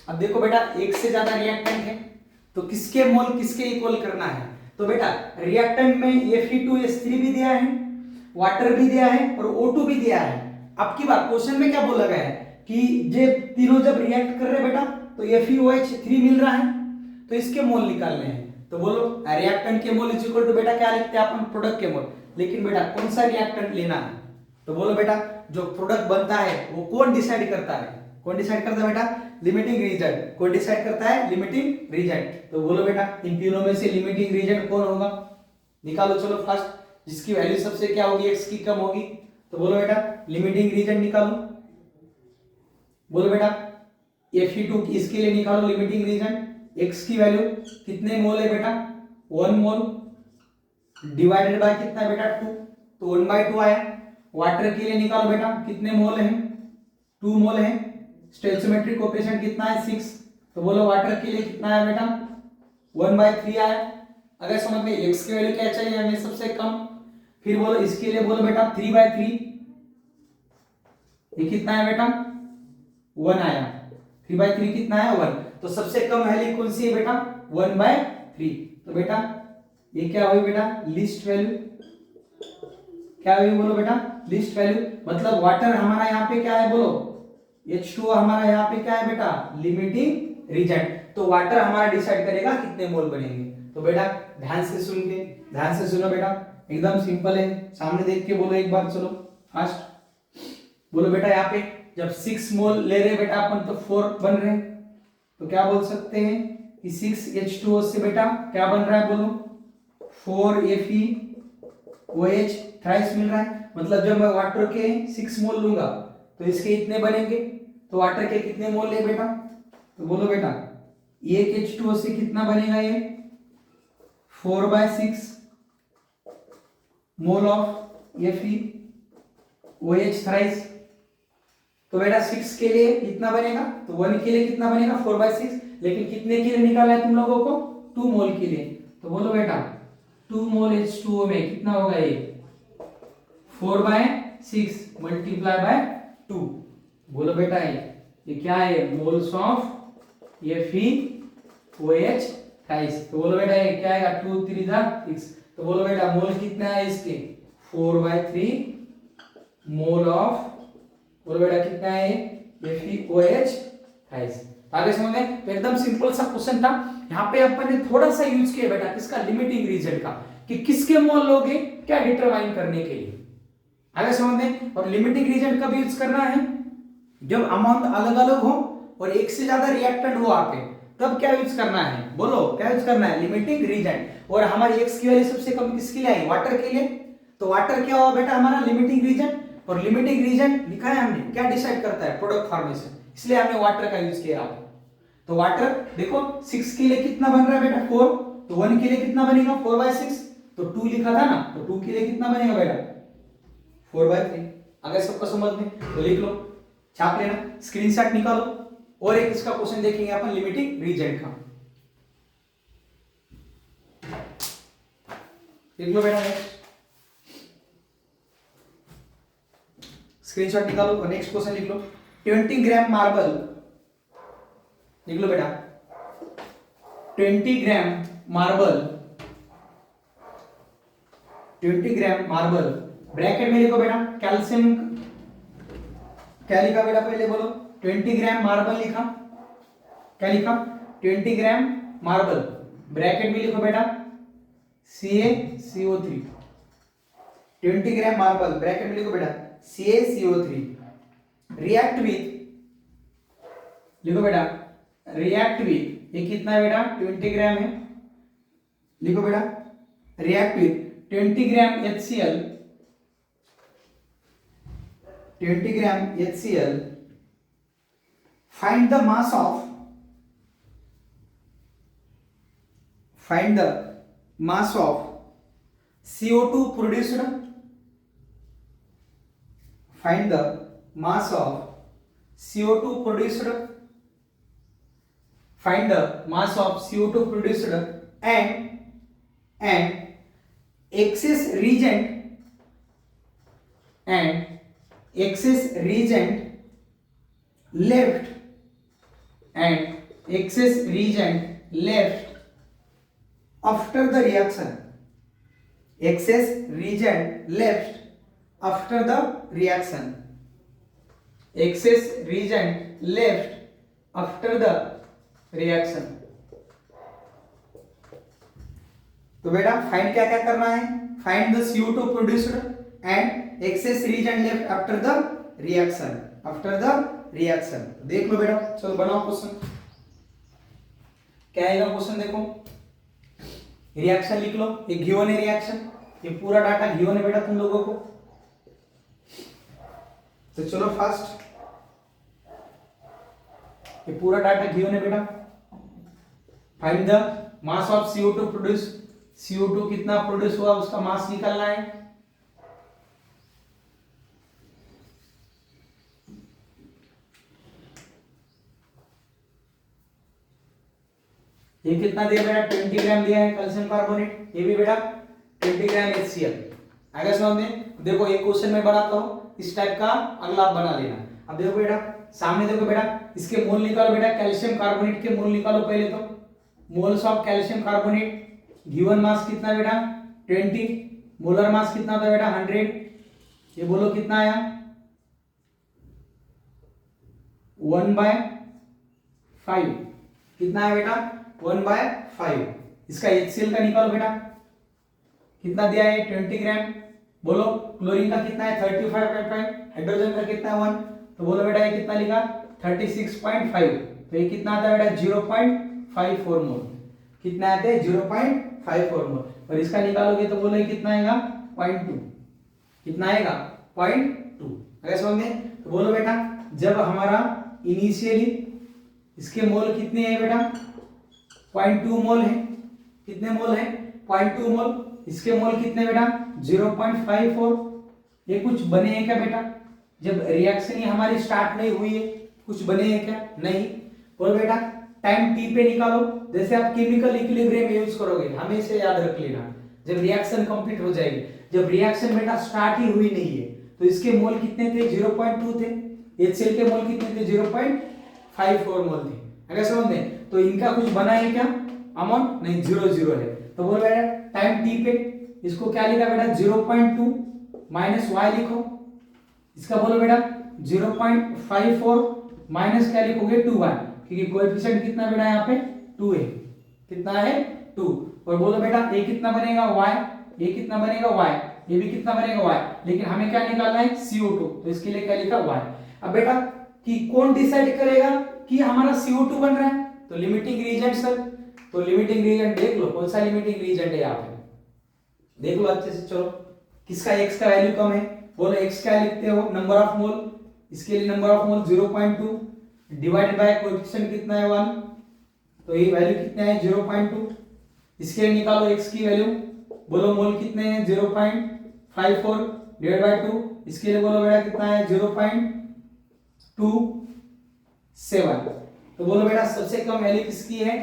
अब देखो बेटा एक से ज्यादा रिएक्टेंट है तो किसके मोल किसके इक्वल करना है। तो बेटा रिएक्टेंट में Fe2H3 भी दिया है, वाटर भी दिया है और O2 भी दिया है। अब की बात क्वेश्चन में क्या बोला गया है कि ये तीनों जब रिएक्ट कर रहे हैं बेटा तो FeOH3 मिल रहा है, तो इसके मोल निकालने हैं। तो बोलो रिएक्टेंट के मोल इज इक्वल टू बेटा क्या लिखते हैं अपन प्रोडक्ट के मोल। लेकिन बेटा कौन सा रिएक्टेंट लेना है, तो बोलो बेटा जो प्रोडक्ट बनता है वो कौन डिसाइड करता है? कौन डिसाइड करता है बेटा? Limiting reason. कौन डिसाइड करता है? Limiting reagent. तो बोलो बेटा इन तीनों में से लिमिटिंग रीजन कौन होगा? निकालो चलो फर्स्ट, जिसकी वैल्यू सबसे क्या होगी? x की कम होगी। तो बोलो बेटा लिमिटिंग रीजन निकालो। बोलो बेटा Fe2 इसके लिए निकालो लिमिटिंग रीजन। x की वैल्यू कितने मोल है बेटा? 1 मोल डिवाइडेड बाय कितना है बेटा? 2, तो 1/2 आया। वाटर के लिए निकालो बेटा कितने मोल हैं? 2 मोल है। स्टोइचियोमेट्रिक कोएफिशिएंट कितना है? 6, तो बोलो वाटर के लिए कितना है बेटा? 1/3 आया। अगर समझ में x की वैल्यू क्या चाहिए हमें? सबसे कम। फिर बोलो इसके लिए बोलो बेटा 3/3, ये कितना है बेटा? 1 आया। 3/3 कितना है? 1। तो सबसे कम वैल्यू कौन सी है बेटा? 1/3। तो बेटा ये क्या हुई बेटा? Least value. क्या हुई बोलो बेटा? Least value. मतलब वाटर हमारा यहाँ पे क्या है बोलो? H2O हमारा यहाँ पे क्या है बेटा? Limiting reagent. तो वाटर हमारा डिसाइड करेगा कितने मोल बनेंगे। तो बेटा ध्यान से सुन के, ध्यान से सुनो बेटा, एकदम सिंपल है। सामने देख के बोलो एक बार, चलो फास्ट बोलो बेटा। यहाँ पे जब 6 मोल ले रहे बेटा अपन तो 4 बन रहे, तो क्या बोल सकते हैं कि 6H2O से बेटा क्या बन रहा है बोलो? 4FeOH थ्राइस मिल रहा है। मतलब जब मैं वाटर के 6 मोल लूंगा तो इसके इतने बनेंगे। तो वाटर के कितने मोल है बेटा? तो बोलो बेटा एक H2O से कितना बनेगा? ये 4/6 मोल ऑफ FeOH थ्राइस। तो बेटा 6 के लिए कितना बनेगा? तो 1 के लिए कितना बनेगा? 4/6। लेकिन कितने के लिए निकाला है तुम लोगों को? 2 मोल के लिए। तो बोलो बेटा 2 मोल H2O में कितना होगा? ये 4/6 मल्टीप्लाई बाय 2। बोलो बेटा ये क्या है? Moles of FeOH thrice. तो बोलो बेटा ये क्या आएगा? 2 3 6। तो बोलो बेटा मोल कितना है इसके? 4/3 मोल ऑफ, बोलो बेटा कितना है? FeOH thrice. आगे समझ में? तो एकदम सिंपल सा क्वेश्चन था। यहाँ पे अपन ने थोड़ा सा यूज किया बेटा किसका? लिमिटिंग रीजन का, कि किसके मोल लोगे क्या डिटरमाइन करने के लिए। आगे समझ में? और लिमिटिंग रीजन कब यूज करना है? जब अमाउंट अलग अलग हो और एक से ज्यादा रिएक्टेंट हो आपके, तब क्या यूज करना है? बोलो क्या यूज करना है? Limiting reagent. और हमारी x की वैल्यू सबसे कम किसके लिए आई? वाटर के लिए। तो वाटर क्या हुआ बेटा हमारा? Limiting reagent. और लिमिटिंग रीजन लिखा है हमने, क्या डिसाइड करता है? प्रोडक्ट फॉर्मेशन, इसलिए हमने वाटर का यूज किया। तो वाटर देखो 6 के लिए कितना बन रहा है बेटा? 4। तो 1 के लिए कितना बनेगा? 4/6। तो 2 लिखा था ना, तो 2 के लिए कितना बनेगा बेटा? 4/3। अगर सबको समझ में तो लिख लो, छाप लेना, स्क्रीनशॉट निकालो। और एक इसका क्वेश्चन देखेंगे अपन लिमिटिंग रीजन का। लिख लो बेटा, स्क्रीनशॉट निकालो और नेक्स्ट क्वेश्चन लिख लो। 20 ग्राम मार्बल, लिख लो बेटा 20 ग्राम मार्बल, 20 ग्राम मार्बल, ब्रैकेट में लिखो बेटा कैल्शियम। क्या लिखा बेटा पहले बोलो? 20 ग्राम मार्बल लिखा। क्या लिखा? 20 ग्राम मार्बल, ब्रैकेट में लिखो बेटा CaCO3। 20 ग्राम मार्बल, ब्रैकेट में लिखो बेटा CaCO3। रिएक्ट विथ, लिखो बेटा रिएक्ट विथ, ये कितना है बेटा? 20 ग्राम है। लिखो बेटा react with 20 gram HCl, 20 gram HCl, find the mass of, find the mass of CO2 produced, find the mass of CO2 produced, find the mass of CO2 produced and excess reagent, and excess reagent left, and excess reagent left after the reaction, excess reagent left after the reaction, excess reagent left after the reaction। तो बेटा find क्या क्या करना है? Find the CO2 produced and access reagent left after the reaction, after the reaction. देख लो बेटा, चलो बनाओ क्वेश्चन। क्या आएगा क्वेश्चन, देखो रिएक्शन लिख लो, ये गिवन है रिएक्शन, ये पूरा डाटा गिवन है बेटा तुम लोगों को। तो चलो फास्ट, ये पूरा डाटा गिवन है बेटा। Find the mass of CO2 produce, CO2 कितना प्रोड्यूस हुआ उसका मास निकालना है। ये कितना दिया बेटा, 20 ग्राम दिया है कैल्शियम कार्बोनेट, ये भी बेटा 20 ग्राम HCl। आगे समझ में, देखो एक क्वेश्चन में बनाता हूँ इस टाइप का, अगला आप बना लेना। अब देखो बेटा सामने, देखो बेटा इसके मोल निकालो बेटा, कैल्शियम कार्बोनेट के मोल निकालो पहले तो। Moles of calcium carbonate, given mass कितना बेटा 20, मोलर मास कितना था बेटा 100, ये बोलो कितना आया 1/5, कितना है बेटा 1/5। इसका HCl का निकालो बेटा, कितना दिया है 20 ग्राम। बोलो क्लोरीन का कितना है 35.5, हाइड्रोजन का कितना है 1, तो बोलो बेटा ये कितना लिखा 36.5, तो ये कितना आता है बेटा 0.54 मोल, कितना आते हैं 0.54 मोल। और इसका निकालोगे तो बोलो ये कितना आएगा 0.2, कितना आएगा 0.2। अगर समझ में, तो बोलो बेटा जब हमारा इनिशियली इसके मोल कितने हैं बेटा 0.2 मोल है, कितने मोल है 0.2 मोल, इसके मोल कितने बेटा 0.54। ये कुछ बने हैं क्या बेटा, जब रिएक्शन ही हमारी स्टार्ट नहीं हुई है कुछ बने हैं क्या, नहीं। बोलो बेटा टाइम टी पे निकालो, जैसे आप केमिकल इक्विलिब्रियम यूज करोगे हमेशा याद रख लेना, जब रिएक्शन कंप्लीट हो जाएगी, जब रिएक्शन बेटा स्टार्ट ही हुई नहीं है तो इसके मोल कितने थे 0.2 थे, HCl के मोल कितने थे 0.54 मोल थे। अगर समझ में, तो इनका कुछ बना है क्या अमाउंट, नहीं 0 है। तो बोलो बेटा टाइम टी पे इसको क्या लिखा बेटा 0.2 माइनस y लिखो, इसका बोलो बेटा 0.54 माइनस क्या लिखोगे 2y, क्योंकि कोएफिशिएंट कितना बेटा यहाँ पे 2 है, कितना है 2। और बोलो बेटा ये कितना बनेगा y, ये कितना बनेगा y, ये भी कितना बनेगा y, लेकिन हमें क्या निकालना है CO2, तो इसके लिए क्या लिखा y। अब बेटा कि कौन डिसाइड करेगा कि हमारा CO2 बन रहा है, तो लिमिटिंग रीजेंट सर, तो लिमिटिंग रीजेंट देख लो कौन सा लिमिटिंग रीजेंट है यहाँ पे, देख लो अच्छे से। चलो किसका x का वैल्यू कम है, बोलो x क्या लिखते हो नंबर ऑफ मोल, इसके लिए number of mole 0.2 divided by coefficient कितना है 1, तो ये वैल्यू कितना है 0.2। इसके लिए निकालो x की वैल्यू, बोलो मोल कितने हैं 0.54 डिवाइड बाय 2, इसके लिए बोलो बेटा कितना है 0.27। तो बोलो बेटा सबसे कम वैल्यू किसकी है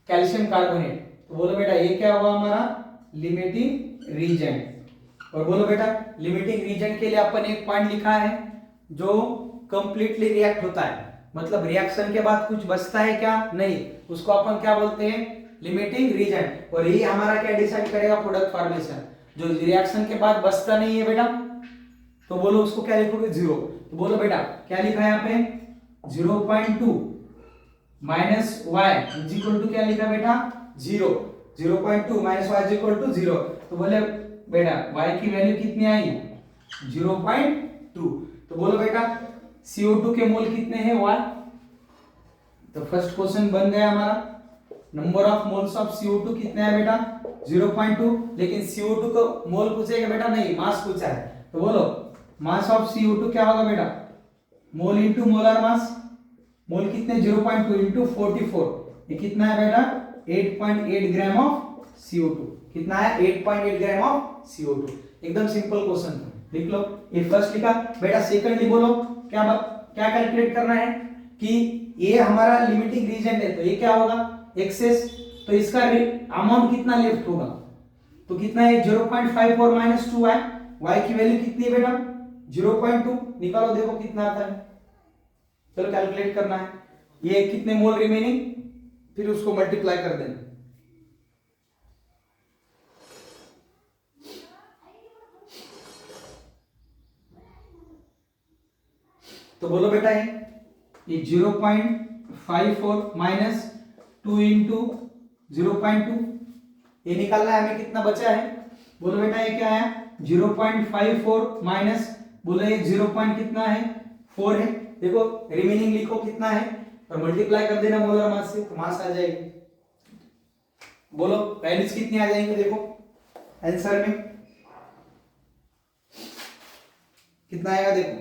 कैल्शियम कार्बोनेट, तो बोलो बेटा ये क्या हुआ हमारा लिमिटिंग रीजेंट। और बोलो बेटा लिमिटिंग रीजन के लिए अपन एक पॉइंट लिखा है जो कंप्लीटली रिएक्ट होता है, मतलब रिएक्शन के बाद कुछ बचता है क्या, नहीं, उसको अपन क्या बोलते हैं लिमिटिंग रीजन। और ये हमारा क्या डिसाइड करेगा प्रोडक्ट फॉर्मेशन, जो रिएक्शन के बाद बचता नहीं है बेटा तो बोलो उसको क्या लिखोगे 0। तो बोलो बेटा क्या लिखा है यहाँ पे 0.2 minus y is equal to क्या लिखा बेटा 0, 0.2 minus y is equal to 0। तो बोले बेटा y की वैल्यू कितनी आई 0.2। तो बोलो बेटा CO2 के मोल कितने हैं y, तो फर्स्ट क्वेश्चन बन गया हमारा, number of moles of CO2 कितने हैं बेटा 0.2, लेकिन CO2 को मोल पूछेगा बेटा, नहीं मास पूछा है। तो बोलो मास ऑफ CO2 क्या होगा बेटा मोल इंटू मोलर मास, मोल कितने 0.2 इंटू 44, ये कितना है बेटा 8.8 ग्राम ऑफ CO2, कितना है 8.8 ग्राम ऑफ CO2। एकदम सिंपल क्वेश्चन था, लिख लो ये फर्स्ट लिखा बेटा। सेकंडली बोलो क्या क्या कैलकुलेट करना है कि ये हमारा लिमिटिंग रीजन है, तो ये क्या होगा एक्सेस, तो इसका अमाउंट कितना लेफ्ट होगा, तो कितना है 0.54 माइनस 2y, y की वैल्यू कितनी है बेटा 0.2, निकालो देखो कितना आता है, चलो कैलकुलेट करना है। ये कितने मोल रिमेनिंग, फिर उसको मल्टीप्लाई कर देना। तो बोलो बेटा ये 0.54 माइनस 2 इंटू 0.2, ये निकालना है हमें, कितना बचा है बोलो बेटा ये क्या आया 0.54 माइनस बोलो ये 0 पॉइंट कितना है 4 है। देखो रिमेनिंग लिखो कितना है और मल्टीप्लाई कर देना मोलर मास से तो मास आ जाएगी। बोलो वैल्यूज कितनी आ जाएंगे देखो आंसर में कितना आएगा देखो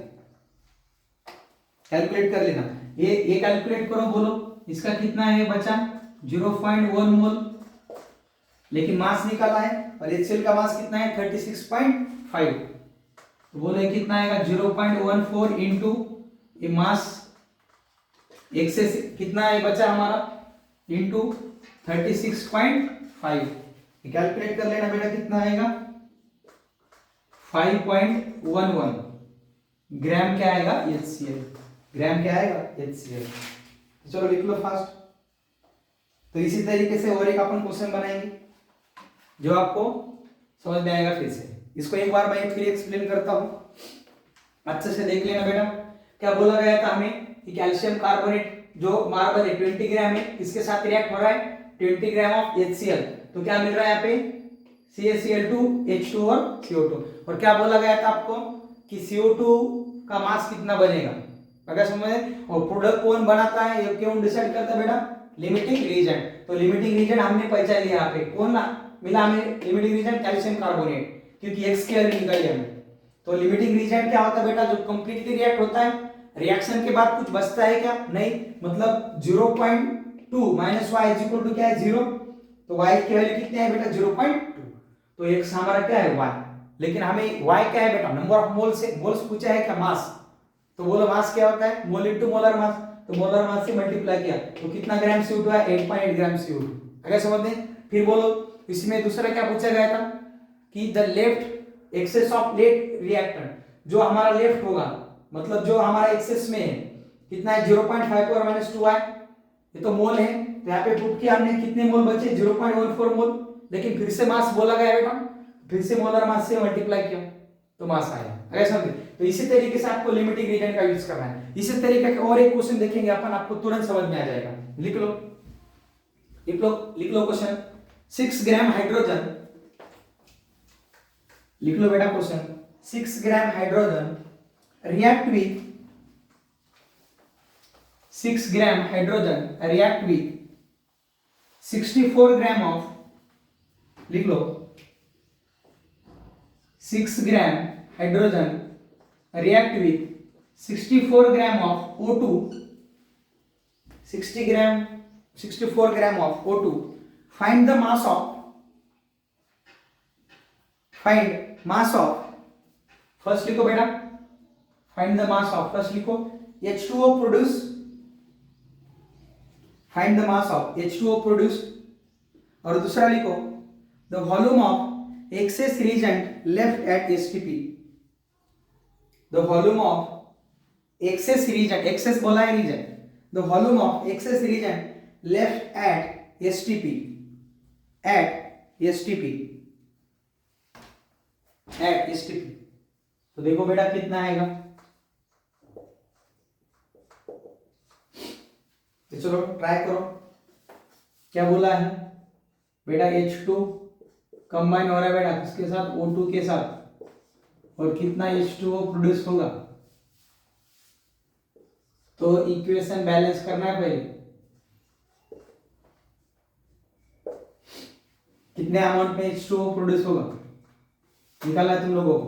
कैलकुलेट कर लेना। ये कैलकुलेट करो बोलो इसका कितना है बचा 0.1 मोल लेकिन मास निकाला है और HCl का मास कितना है 36.5 तो बोलो ये कितना आएगा 0.14 इंटू ये मास एक्सेस कितना है बचा हमारा इंटू 36.5 कैलकुलेट कर लेना बेटा कितना आएगा 5.11 ग्राम क्या आएगा HCl ग्राम क्या आएगा HCl। चलो लिख लो फास्ट। तो इसी तरीके से और एक अपन क्वेश्चन बनाएंगे जो आपको समझ में आएगा। फिर से इसको एक बार मैं फिर एक्सप्लेन करता हूं अच्छे से देख लेना बेटा। क्या बोला गया था हमें कि कैल्शियम कार्बोनेट जो मार्बल है 20 ग्राम है किसके साथ रिएक्ट हो रहा है 20 ग्राम ऑफ HCl तो क्या मिल रहा है यहाँ पे CaCl2 H2 और CO2 और क्या बोला गया था आपको कि CO2 का मास कितना बनेगा अगर समझे और प्रोडक्ट कौन बनाता है ये क्यों डिसाइड करता है बेटा लिमिटिंग रीजेंट। तो लिमिटिंग रीजेंट हमने पहचान लिया यहाँ पे कौन ना मिला हमें लिमिटिंग रीजेंट कैल्शियम कार्बोनेट क्योंकि XCl निकाली हमने। तो लिमिटिंग रीजेंट क्या होता है बेटा जो कंप्लीटली रिएक्ट होता है रिएक्शन के बाद कुछ बचता है क्या नहीं मतलब 0.2 minus y is equal to क्या है 0 तो y की वैल्यू कितनी है बेटा 0.2 तो x हमारा क्या है y लेकिन हमें y क्या है बेटा नंबर ऑफ मोल से मोल्स पूछा है क्या मास तो बोलो मास क्या होता है मोल इनटू मोलर मास तो मोलर मास से मल्टीप्लाई किया तो कितना ग्राम CO2 है 8.8 ग्राम CO2 अगर समझ में। फिर बोलो इसमें दूसरा क्या पूछा गया था कि the left excess of late reactant जो हमारा लेफ्ट होगा मतलब जो हमारा एक्सेस में है कितना है 0.54 माइनस 2 है ये तो मोल है तो यहाँ पे पुट किया हमने कितने मोल बचे 0.14 मोल लेकिन फिर से मास बोला गया बेटा फिर से मोलर मास से मल्टीप्लाई किया तो मास आया अगर समझे। तो इसी तरीके से आपको लिमिटिंग रीजन का यूज करना है। इसी तरीके का और एक क्वेश्चन देखेंगे अपन आपको तुरंत समझ में आ जाएगा। लिख लो क्वेश्चन 6 ग्राम हाइड्रोजन लिख लो बेटा question 6 gram hydrogen react with 6 gram hydrogen react with 64 gram of लिख लो 6 gram hydrogen react with 64 gram of O2 64 gram of O2 find the mass of first लिखो बेटा find the mass of first लिखो H2O produce find the mass of H2O produced और दूसरा लिखो the volume of excess reagent left at STP the volume of excess reagent excess बोला है reagent the volume of excess reagent left at STP तो देखो बेटा कितना आएगा तो चलो ट्राई करो क्या बोला है बेटा H2 कंबाइन हो रहा है बेटा किसके साथ O2 के साथ और कितना H2O प्रोड्यूस होगा तो इक्वेशन बैलेंस करना है पहले कितने अमाउंट में H2O प्रोड्यूस होगा निकालना है तुम लोगों को।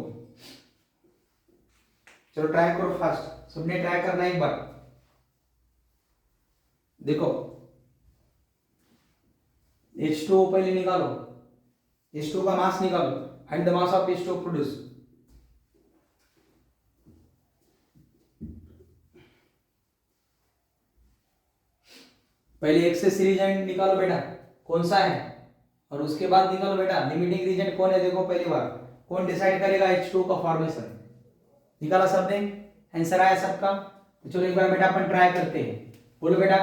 चलो ट्राई करो फास्ट सबने ट्राई करना है एक बार देखो H2O पहले निकालो H2O का मास निकालो find the mass of H2O produce पहले एक्सेस रीजन निकालो बेटा कौन सा है और उसके बाद निकालो बेटा लिमिटिंग रीजन कौन है देखो पहली बार कौन डिसाइड करेगा H2O का फॉर्मेशन निकाला सबने आंसर आया सबका। तो चलो एक बार बेटा अपन ट्राई करते हैं बोलो बेटा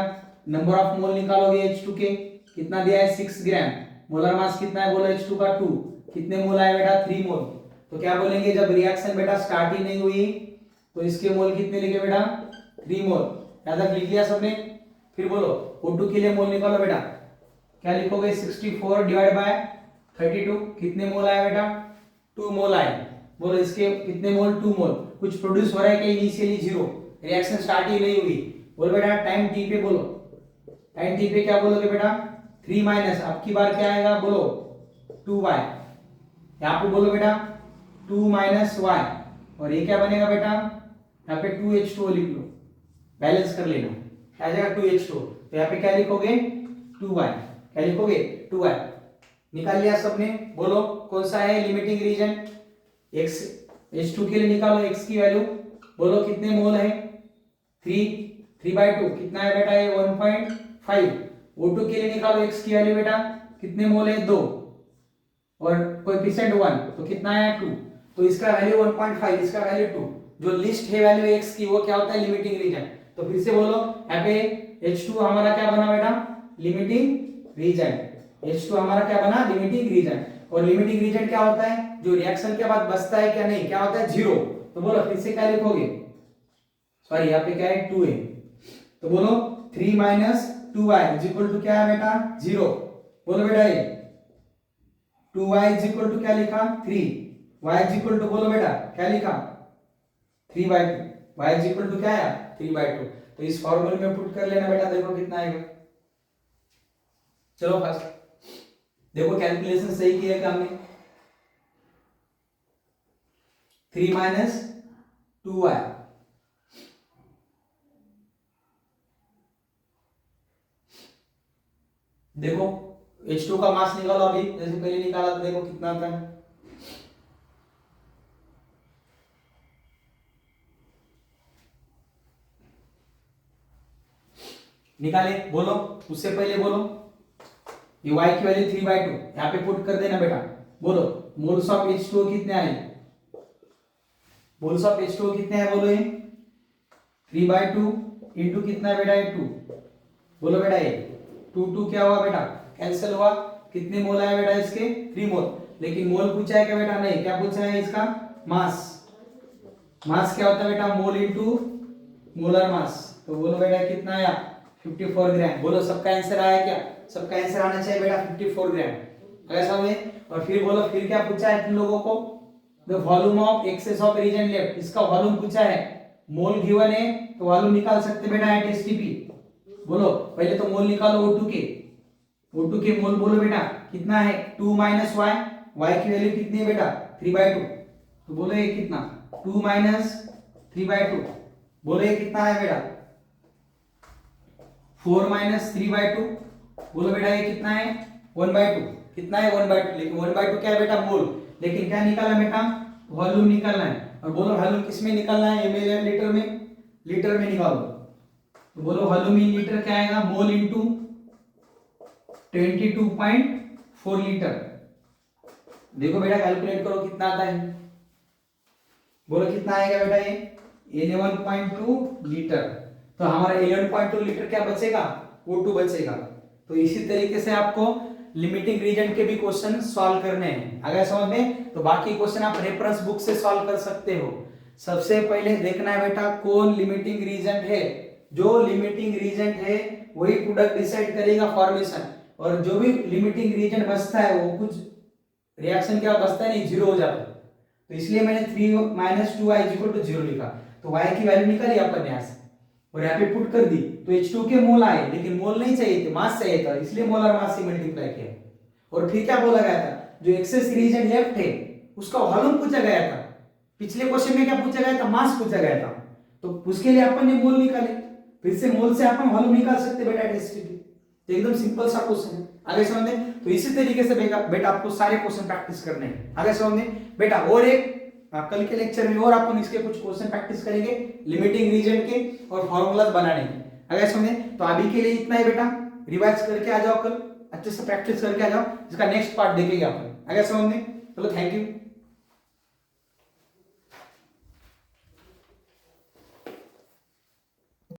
नंबर ऑफ मोल निकालोगे H2 के कितना दिया है 6 ग्राम मोलर मास कितना है बोलो H2 का 2 कितने मोल आए बेटा 3 मोल तो क्या बोलेंगे जब रिएक्शन बेटा स्टार्ट ही नहीं हुई तो इसके मोल कितने लिखे बेटा 3 मोल याद लिख लिया सबने। फिर बोलो O2 के लिए मोल निकालो बेटा क्या लिखोगे 64 डिवाइड बाय 32 कितने मोल आया बेटा 2 मोल आए, बोलो इसके कितने मोल, 2 मोल। कुछ प्रोड्यूस हो रहा है क्या, इनिशियली 0, रिएक्शन स्टार्ट ही नहीं हुई। बोलो बेटा टाइम टी पे, बोलो टाइम टी पे क्या बोलोगे बेटा, 3 माइनस अब की बार क्या आएगा, बोलो 2y। यहाँ पे बोलो बेटा 2 माइनस y, और ये क्या बनेगा बेटा, यहाँ पे 2H2O लिख लो, बैलेंस कर लेना, आ जाएगा 2H2O। तो यहाँ पे क्या लिखोगे, 2y, क्या लिखोगे 2y। निकाल लिया सबने, बोलो कौन सा है लिमिटिंग रीजन, x H2 के लिए निकालो x की वैल्यू, बोलो कितने मोल है, 3/2 कितना है बेटा, ये 1.5। O2 के लिए निकालो x की वैल्यू बेटा, कितने मोल है 2, और कोएफिशिएंट 1 तो कितना है 2, तो इसका वैल्यू 1.5, इसका वैल्यू 2। जो लिस्ट है वैल्यू x की वो क्या होता है, लिमिटिंग रीजन। तो फिर से बोलो यहाँ पे H2 हमारा क्या बना बेटा, लिमिटिंग रीजन। H2 हमारा क्या बना, लिमिटिंग रीजन। और लिमिटिंग रीजन क्या होता है, जो रिएक्शन के बाद बचता है क्या नहीं, क्या होता है 0। तो बोलो फिर से क्या लिखोगे, सॉरी यहाँ पे क्या है 2a, तो बोलो 3 minus 2y is equal to क्या है बेटा 0। बोलो बेटा ये 2y इज इक्वल टू क्या लिखा 3, y इज इक्वल टू बोलो बेटा क्या लिखा 3/2, y इज इक्वल टू क्या है 3/2। तो इस फॉर्मूले में पुट कर लेना बेटा, देखो कितना आएगा। चलो फर्स्ट देखो कैलकुलेशन सही किया क्या हमने, 3 माइनस 2y, देखो H2 का मास निकालो अभी, जैसे पहले निकाला था, देखो कितना आता है, निकाले, बोलो उससे पहले बोलो ये y की वैल्यू 3/2 यहाँ पे पुट कर देना बेटा। बोलो मोल्स ऑफ H2O कितने आए, मोल्स ऑफ H2O कितने हैं, बोलो ये 3/2 इंटू कितना है बेटा ये 2, बोलो बेटा ये 2 क्या हुआ बेटा, कैंसिल हुआ, कितने मोल आए बेटा इसके 3 मोल। लेकिन मोल पूछा है क्या बेटा, नहीं, क्या पूछा है इसका मास, मास क्या होता है बेटा, मोल इंटू मोलर मास। तो बोलो बेटा कितना आया 54 ग्राम। बोलो सबका आंसर आया क्या, सबका आंसर आना चाहिए बेटा 54 ग्राम, ऐसा में। और फिर बोलो फिर क्या पूछा है तुम लोगों को, the volume of excess of reagent left, इसका वॉल्यूम पूछा है, मोल गिवन है तो वॉल्यूम निकाल सकते बेटा एट एसटीपी। बोलो पहले तो मोल निकालो O2 के, O2 के मोल बोलो बेटा कितना है 2 माइनस y, y की वैल्यू कितनी है बेटा 3/2। तो बोलो ये कितना 2 माइनस 3/2, बोलो ये कितना है बेटा 4 माइनस 3/2, बोलो बेटा ये कितना है 1/2, कितना है 1/2। लेकिन 1/2 क्या है बेटा मोल, लेकिन क्या निकालना बेटा वॉल्यूम निकालना है। और बोलो वॉल्यूम किस में निकालना है, ml या लीटर में, लीटर में निकालो। तो बोलो वॉल्यूम इन लीटर क्या आएगा, मोल इनटू 22.4 लीटर। देखो बेटा कैलकुलेट करो कितना आता है, बोलो कितना आएगा बेटा ये 11.2 लीटर। तो हमारा 11.2 लीटर क्या बचेगा, O2 बचेगा। तो इसी तरीके से आपको लिमिटिंग रीजन के भी क्वेश्चन सॉल्व करने हैं, अगर समझ में तो बाकी क्वेश्चन आप रेफरेंस बुक से सॉल्व कर सकते हो। सबसे पहले देखना है बेटा कौन लिमिटिंग रीजन है, जो लिमिटिंग रीजन है वही प्रोडक्ट डिसाइड करेगा फॉर्मेशन। और जो भी लिमिटिंग रीजन बचता है वो कुछ रिएक्शन क्या बचता है नहीं, जीरो हो जाता है। तो इसलिए मैंने 3 minus 2y is equal to 0 लिखा। तो y की वैल्यू निकाली अपन यहाँ से और यहाँ पे पुट कर दी, तो H2 के मोल आए, लेकिन मोल नहीं चाहिए थे, मास चाहिए था, इसलिए मोलर मास से मल्टीप्लाई किया। और फिर क्या बोला गया था, जो एक्सेस रीजन लेफ्ट है उसका वॉल्यूम पूछा गया था, पिछले क्वेश्चन में क्या पूछा गया था, मास पूछा गया था। तो उसके लिए अपन ने मोल निकाले, फिर से मोल से अपन वॉल्यूम निकाल सकते बेटा एसटीपी। तो एकदम सिंपल सा क्वेश्चन है, आगे समझ में। तो इसी तरीके से बेटा आपको सारे क्वेश्चन प्रैक्टिस करने हैं, आगे समझ में बेटा। और एक कल के लेक्चर में और अपन इसके कुछ क्वेश्चन प्रैक्टिस करेंगे लिमिटिंग रीजन के और फॉर्मूलाज बनाने के, अगर समझे। तो अभी के लिए इतना ही बेटा, रिवाइज करके आ जाओ, कल अच्छे से प्रैक्टिस करके आ जाओ, इसका नेक्स्ट पार्ट देखेंगे अपन, अगर समझ में। चलो थैंक यू।